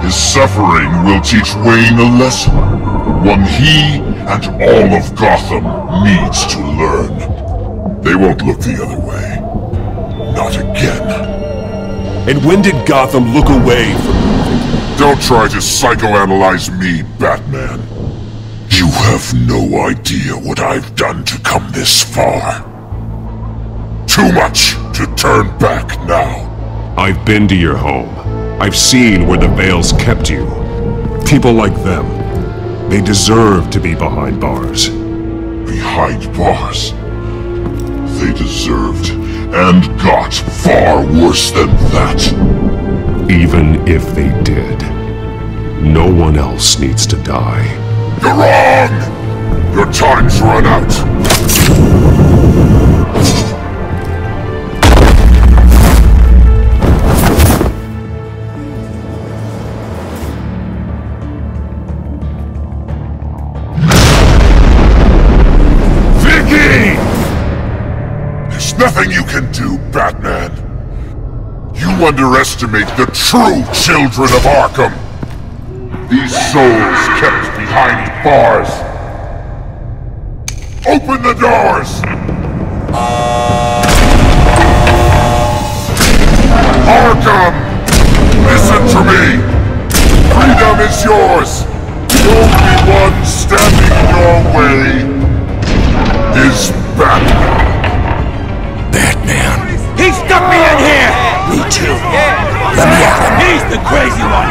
E: His suffering will teach Wayne a lesson. One he and all of Gotham needs to learn. They won't look the other way. Not again.
C: And when did Gotham look away from you?
E: Don't try to psychoanalyze me, Batman. You have no idea what I've done to come this far. Too much to turn back now.
C: I've been to your home. I've seen where the Veils kept you. People like them. They deserve to be behind bars.
E: Behind bars? They deserved and got far worse than that.
C: Even if they did, no one else needs to die.
E: You're wrong! Your time's run out. Nothing you can do, Batman. You underestimate the true children of Arkham. These souls kept behind bars. Open the doors! Arkham! Listen to me! Freedom is yours! The only one standing in your way is Batman.
F: Batman. He stuck me in here! Me too. Let me at him. He's the crazy one!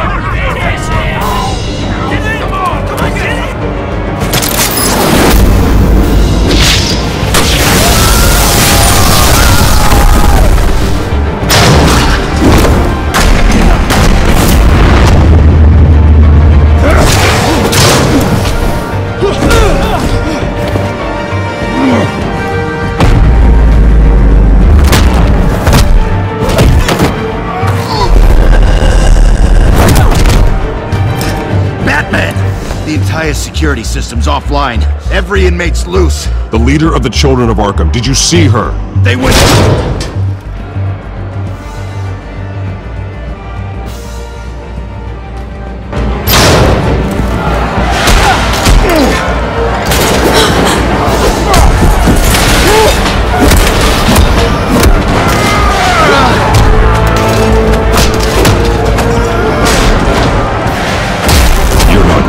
B: security system's offline. Every inmate's loose.
C: The leader of the Children of Arkham, did you see her?
B: They went...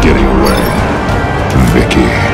E: Getting away, Vicky.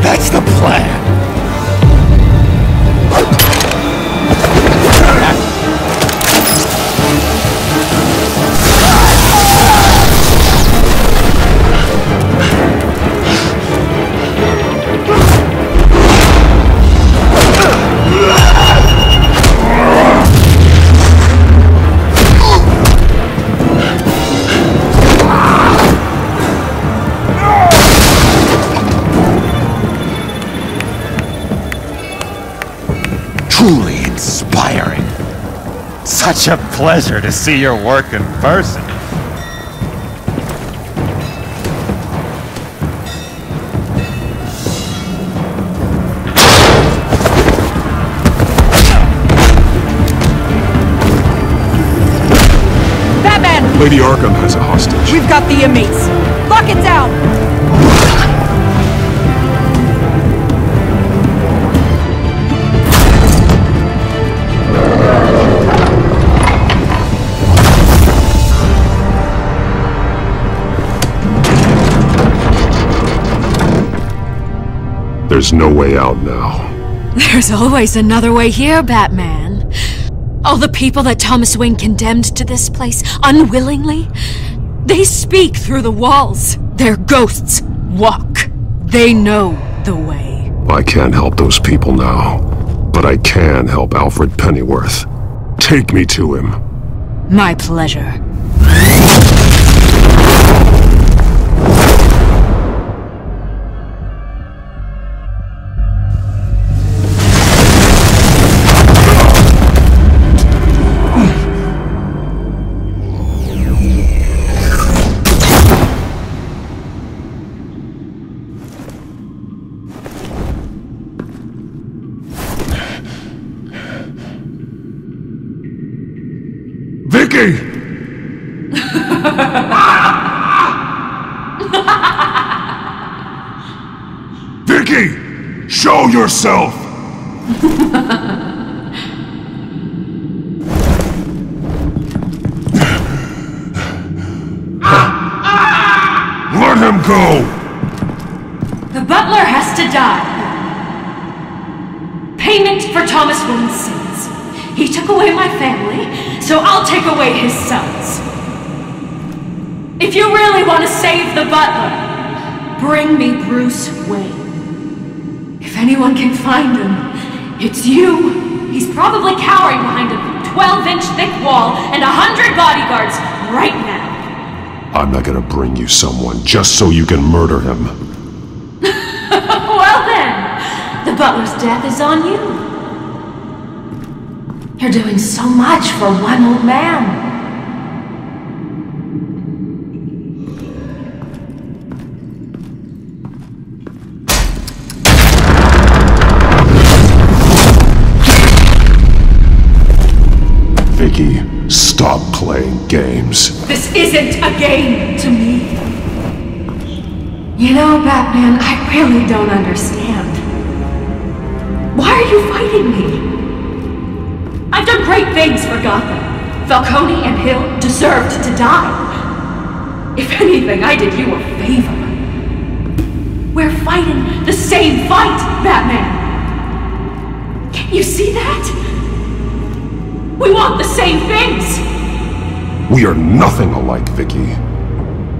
B: That's the plan. Truly inspiring. Such a pleasure to see your work in person.
J: Batman!
C: Lady Arkham has a hostage.
J: We've got the inmates. Lock it down!
C: There's no way out now.
D: There's always another way here, Batman. All the people that Thomas Wayne condemned to this place unwillingly, they speak through the walls. Their ghosts walk. They know the way.
C: I can't help those people now, but I can help Alfred Pennyworth. Take me to him.
D: My pleasure.
E: Vicky! Show yourself! Let him go!
O: The butler has to die. Payment for Thomas Wayne's sins. He took away my family, so I'll take away his sons. If you really want to save the butler, bring me Bruce Wayne. If anyone can find him, it's you. He's probably cowering behind a 12-inch thick wall and 100 bodyguards right now.
C: I'm not gonna bring you someone just so you can murder him.
O: Well then, the butler's death is on you. You're doing so much for one old man.
C: Vicky, stop playing games.
O: This isn't a game to me. You know, Batman, I really don't understand. Why are you fighting me? I've done great things for Gotham. Falcone and Hill deserved to die. If anything, I did you a favor. We're fighting the same fight, Batman. Can't you see that? We want the same things!
C: We are nothing alike, Vicky.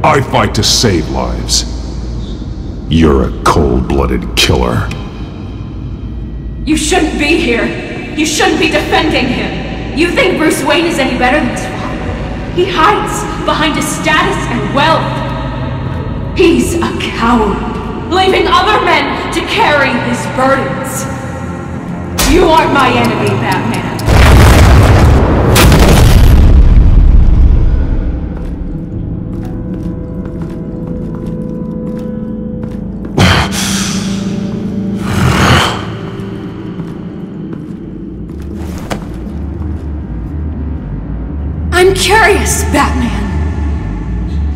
C: I fight to save lives. You're a cold-blooded killer.
O: You shouldn't be here. You shouldn't be defending him. You think Bruce Wayne is any better than his father? He hides behind his status and wealth. He's a coward, leaving other men to carry his burdens. You aren't my enemy, Batman. I'm curious, Batman.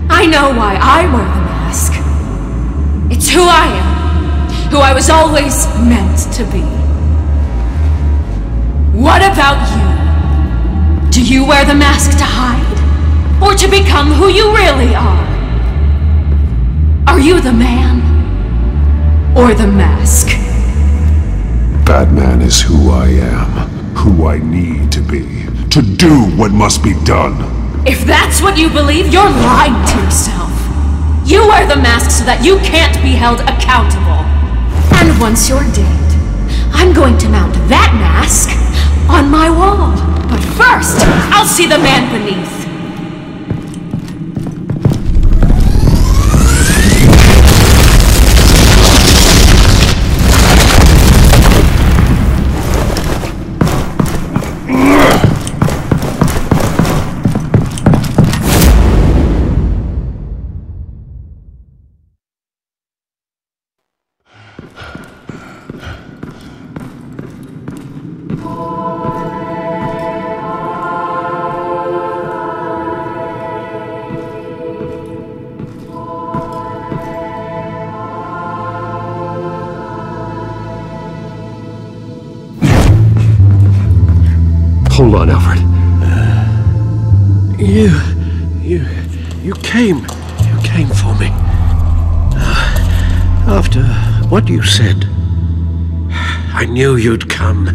O: I know why I wear the mask. It's who I am, who I was always meant to be. What about you? Do you wear the mask to hide? Or to become who you really are? Are you the man? Or the mask?
C: Batman is who I am, who I need to be, to do what must be done.
O: If that's what you believe, you're lying to yourself. You wear the mask so that you can't be held accountable. And once you're dead, I'm going to mount that mask on my wall. But first, I'll see the man beneath.
C: Hold on, Alfred.
K: You came for me. After what you said, I knew you'd come.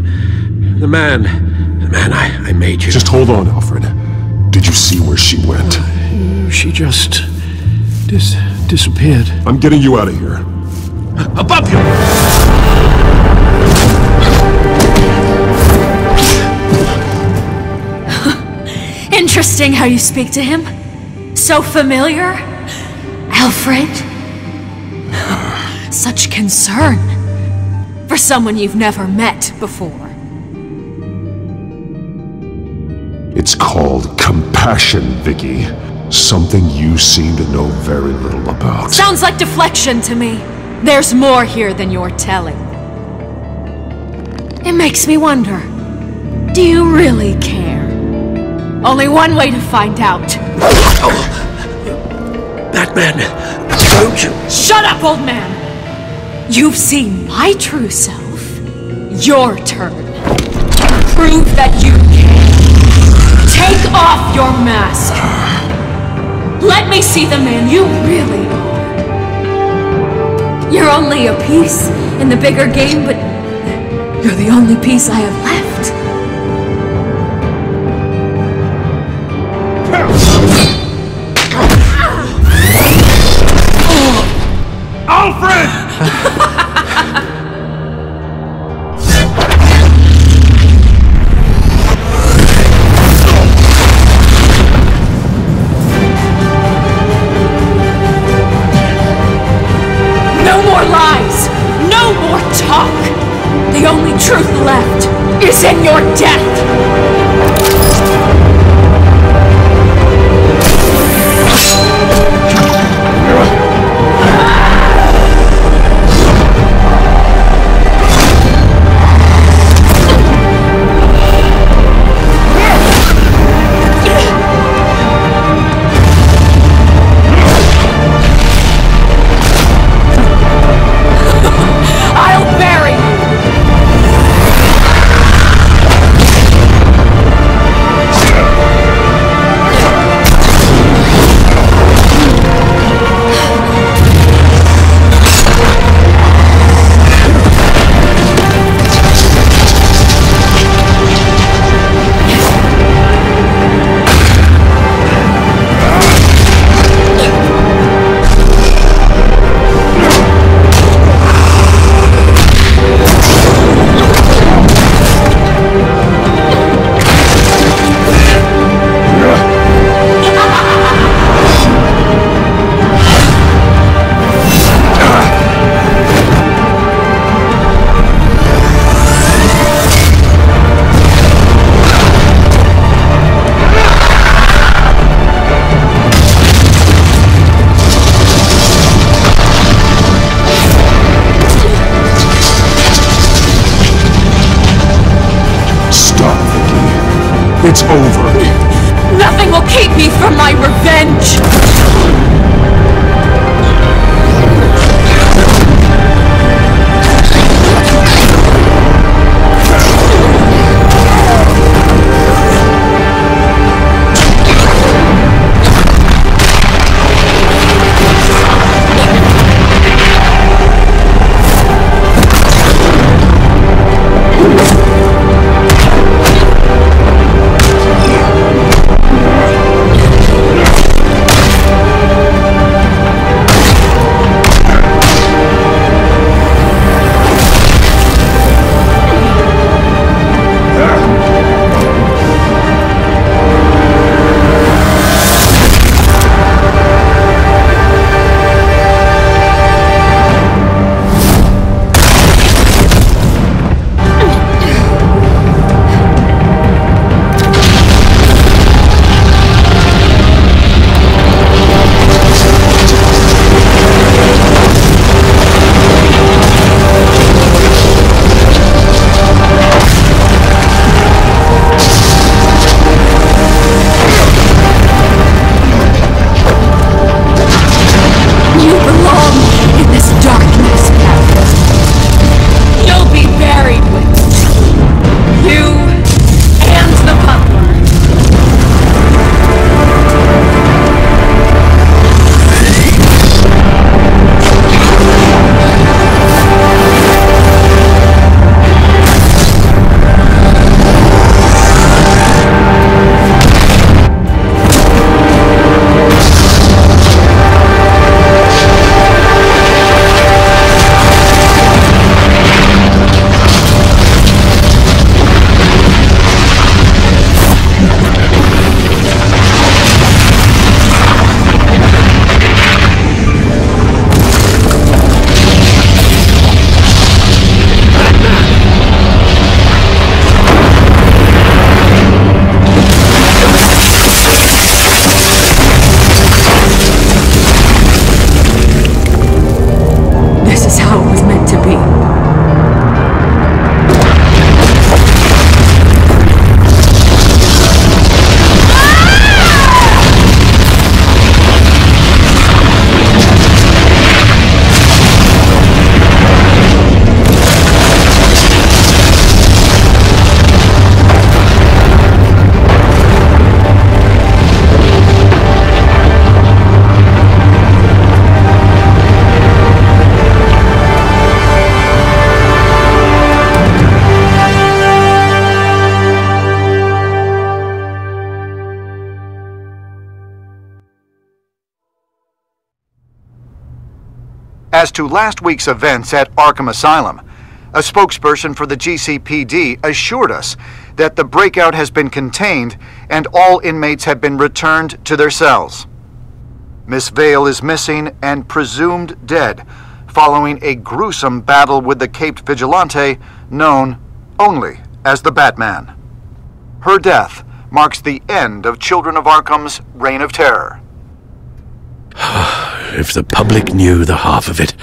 K: The man I made you.
C: Just hold on, Alfred. Did you see where she went?
K: She just disappeared.
C: I'm getting you out of here.
K: Above you!
O: Interesting how you speak to him. So familiar. Alfred. Such concern for someone you've never met before.
C: It's called compassion, Vicky. Something you seem to know very little about.
O: Sounds like deflection to me. There's more here than you're telling. It makes me wonder, do you really care? Only one way to find out.
K: Batman!
F: Don't you?
O: Shut up, old man! You've seen my true self. Your turn. Prove that you can. Take off your mask. Let me see the man you really are. You're only a piece in the bigger game, but you're the only piece I have left.
I: Alfred!
O: No more lies! No more talk! The only truth left is in your death!
E: It's over.
O: Nothing will keep me from my revenge!
G: As to last week's events at Arkham Asylum, a spokesperson for the GCPD assured us that the breakout has been contained and all inmates have been returned to their cells. Miss Vale is missing and presumed dead, following a gruesome battle with the caped vigilante known only as the Batman. Her death marks the end of Children of Arkham's reign of terror.
K: If the public knew the half of it.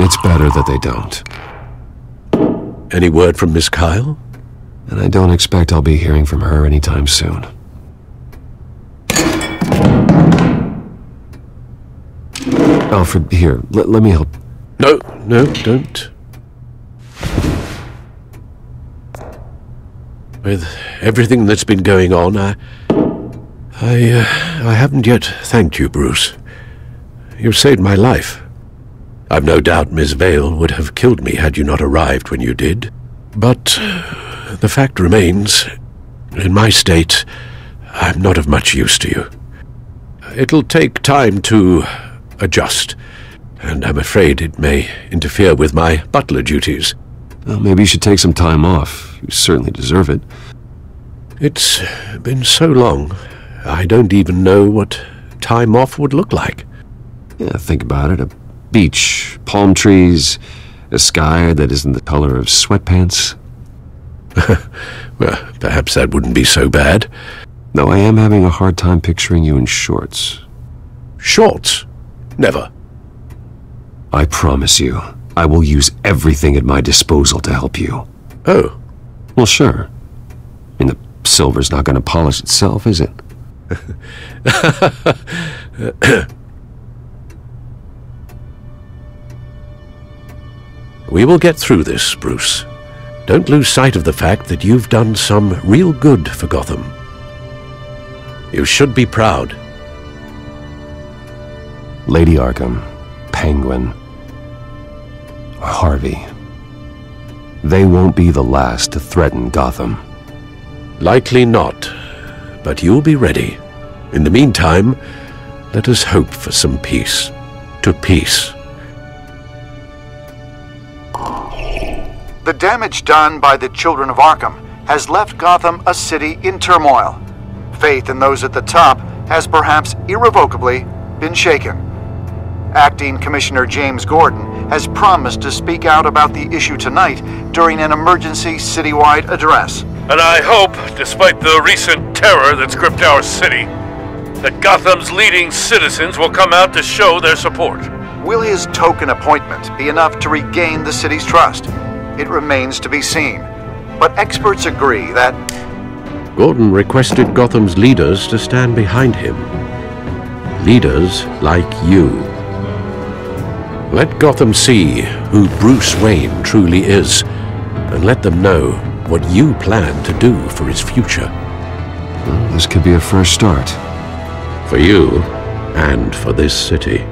C: It's better that they don't.
K: Any word from Miss Kyle?
C: And I don't expect I'll be hearing from her anytime soon. Alfred, here, let me help.
K: No, don't. With everything that's been going on, I haven't yet thanked you, Bruce. You've saved my life. I've no doubt Miss Vale would have killed me had you not arrived when you did. But the fact remains, in my state, I'm not of much use to you. It'll take time to adjust, and I'm afraid it may interfere with my butler duties.
C: Well, maybe you should take some time off. You certainly deserve it.
K: It's been so long, I don't even know what time off would look like.
C: Yeah, think about it. A beach, palm trees, a sky that isn't the color of sweatpants.
K: Well, perhaps that wouldn't be so bad.
C: Though I am having a hard time picturing you in shorts.
K: Shorts? Never.
C: I promise you, I will use everything at my disposal to help you.
K: Oh.
C: Well, sure. I mean, the silver's not going to polish itself, is it?
K: We will get through this, Bruce. Don't lose sight of the fact that you've done some real good for Gotham. You should be proud.
C: Lady Arkham, Penguin, or Harvey. They won't be the last to threaten Gotham.
K: Likely not, but you'll be ready. In the meantime, let us hope for some peace. To peace.
G: The damage done by the Children of Arkham has left Gotham a city in turmoil. Faith in those at the top has perhaps irrevocably been shaken. Acting Commissioner James Gordon has promised to speak out about the issue tonight during an emergency citywide address.
I: And I hope, despite the recent terror that's gripped our city, that Gotham's leading citizens will come out to show their support.
G: Will his token appointment be enough to regain the city's trust? It remains to be seen. But experts agree that
K: Gordon requested Gotham's leaders to stand behind him. Leaders like you. Let Gotham see who Bruce Wayne truly is, and let them know what you plan to do for his future.
C: Well, this could be a first start.
K: For you, and for this city.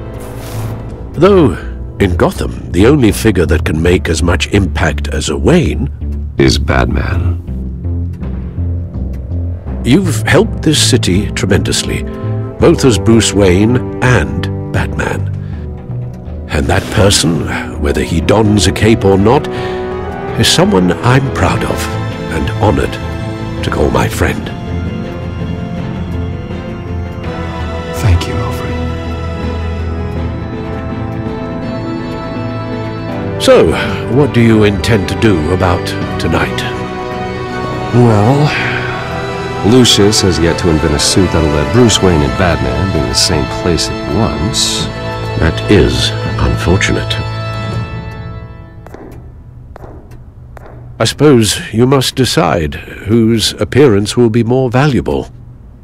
K: Though, in Gotham, the only figure that can make as much impact as a Wayne
C: is Batman.
K: You've helped this city tremendously, both as Bruce Wayne and Batman. And that person, whether he dons a cape or not, is someone I'm proud of and honored to call my friend.
C: Thank you, Alfred.
K: So, what do you intend to do about tonight?
C: Well, Lucius has yet to invent a suit that'll let Bruce Wayne and Batman be in the same place at once.
K: That is unfortunate. I suppose you must decide whose appearance will be more valuable.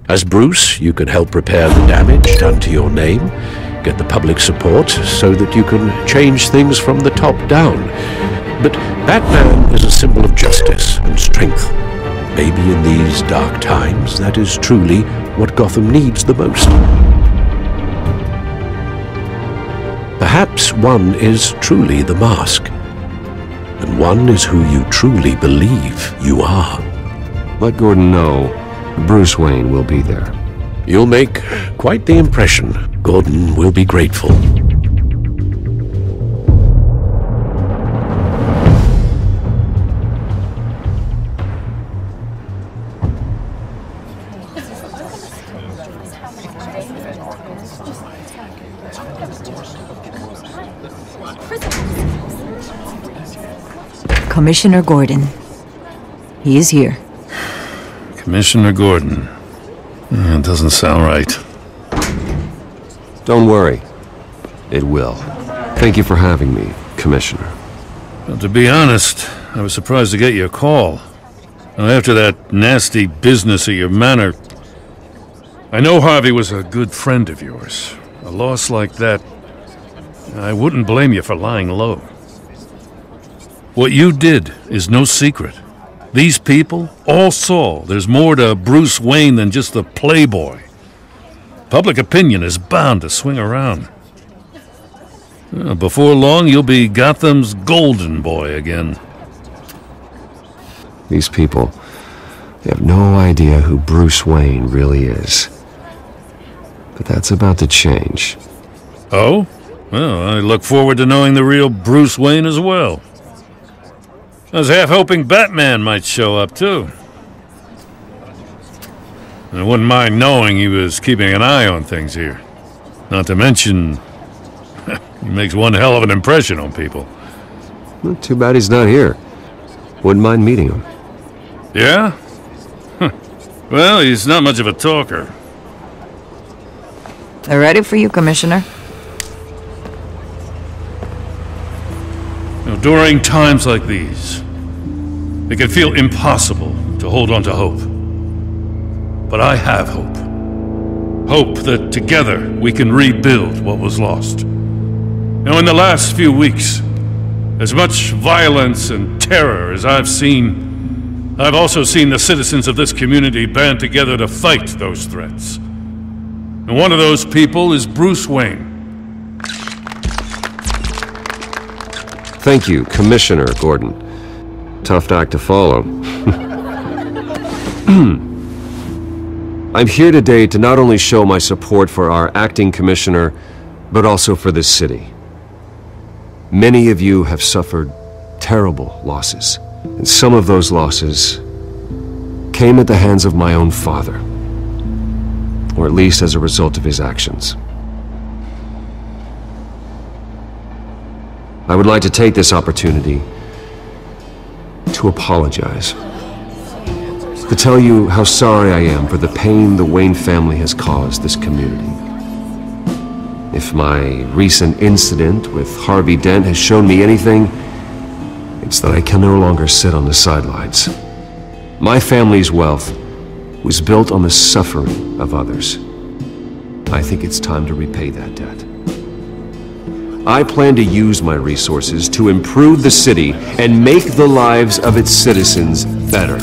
K: As Bruce, you can help repair the damage done to your name, get the public support so that you can change things from the top down. But Batman is a symbol of justice and strength. Maybe in these dark times, that is truly what Gotham needs the most. Perhaps one is truly the mask, and one is who you truly believe you are.
C: Let Gordon know Bruce Wayne will be there.
K: You'll make quite the impression. Gordon will be grateful.
P: Commissioner Gordon. He is here.
I: Commissioner Gordon. It doesn't sound right.
C: Don't worry. It will. Thank you for having me, Commissioner.
I: Well, to be honest, I was surprised to get your call. Now, after that nasty business at your manor, I know Harvey was a good friend of yours. A loss like that, I wouldn't blame you for lying low. What you did is no secret. These people all saw there's more to Bruce Wayne than just the playboy. Public opinion is bound to swing around. Before long, you'll be Gotham's golden boy again.
C: These people, they have no idea who Bruce Wayne really is. But that's about to change.
I: Oh? Well, I look forward to knowing the real Bruce Wayne as well. I was half hoping Batman might show up, too. I wouldn't mind knowing he was keeping an eye on things here. Not to mention, he makes one hell of an impression on people.
C: Well, too bad he's not here. Wouldn't mind meeting him.
I: Yeah? Well, he's not much of a talker.
P: They're ready for you, Commissioner.
I: During times like these, it can feel impossible to hold on to hope. But I have hope. Hope that together we can rebuild what was lost. Now, in the last few weeks, as much violence and terror as I've seen, I've also seen the citizens of this community band together to fight those threats. And one of those people is Bruce Wayne.
C: Thank you, Commissioner Gordon. Tough act to follow. I'm here today to not only show my support for our acting commissioner, but also for this city. Many of you have suffered terrible losses, and some of those losses came at the hands of my own father, or at least as a result of his actions. I would like to take this opportunity to apologize. To tell you how sorry I am for the pain the Wayne family has caused this community. If my recent incident with Harvey Dent has shown me anything, it's that I can no longer sit on the sidelines. My family's wealth was built on the suffering of others. I think it's time to repay that debt. I plan to use my resources to improve the city and make the lives of its citizens better.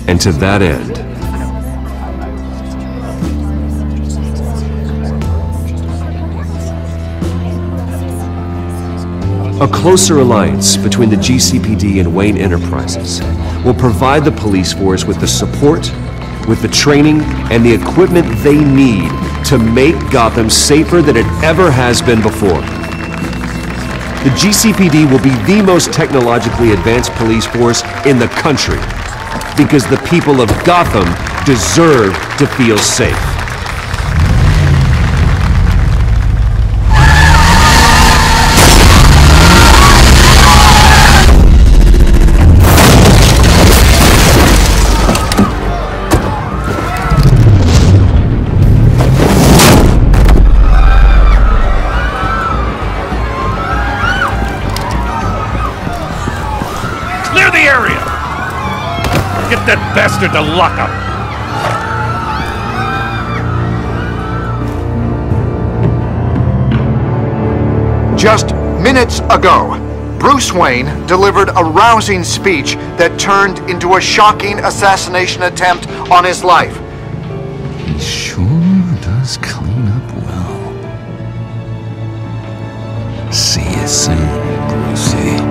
C: And to that end, a closer alliance between the GCPD and Wayne Enterprises will provide the police force with the support, with the training, and the equipment they need to make Gotham safer than it ever has been before. The GCPD will be the most technologically advanced police force in the country, because the people of Gotham deserve to feel safe.
I: That bastard to lock up!
G: Just minutes ago, Bruce Wayne delivered a rousing speech that turned into a shocking assassination attempt on his life.
A: He sure does clean up well. See you soon, Brucey.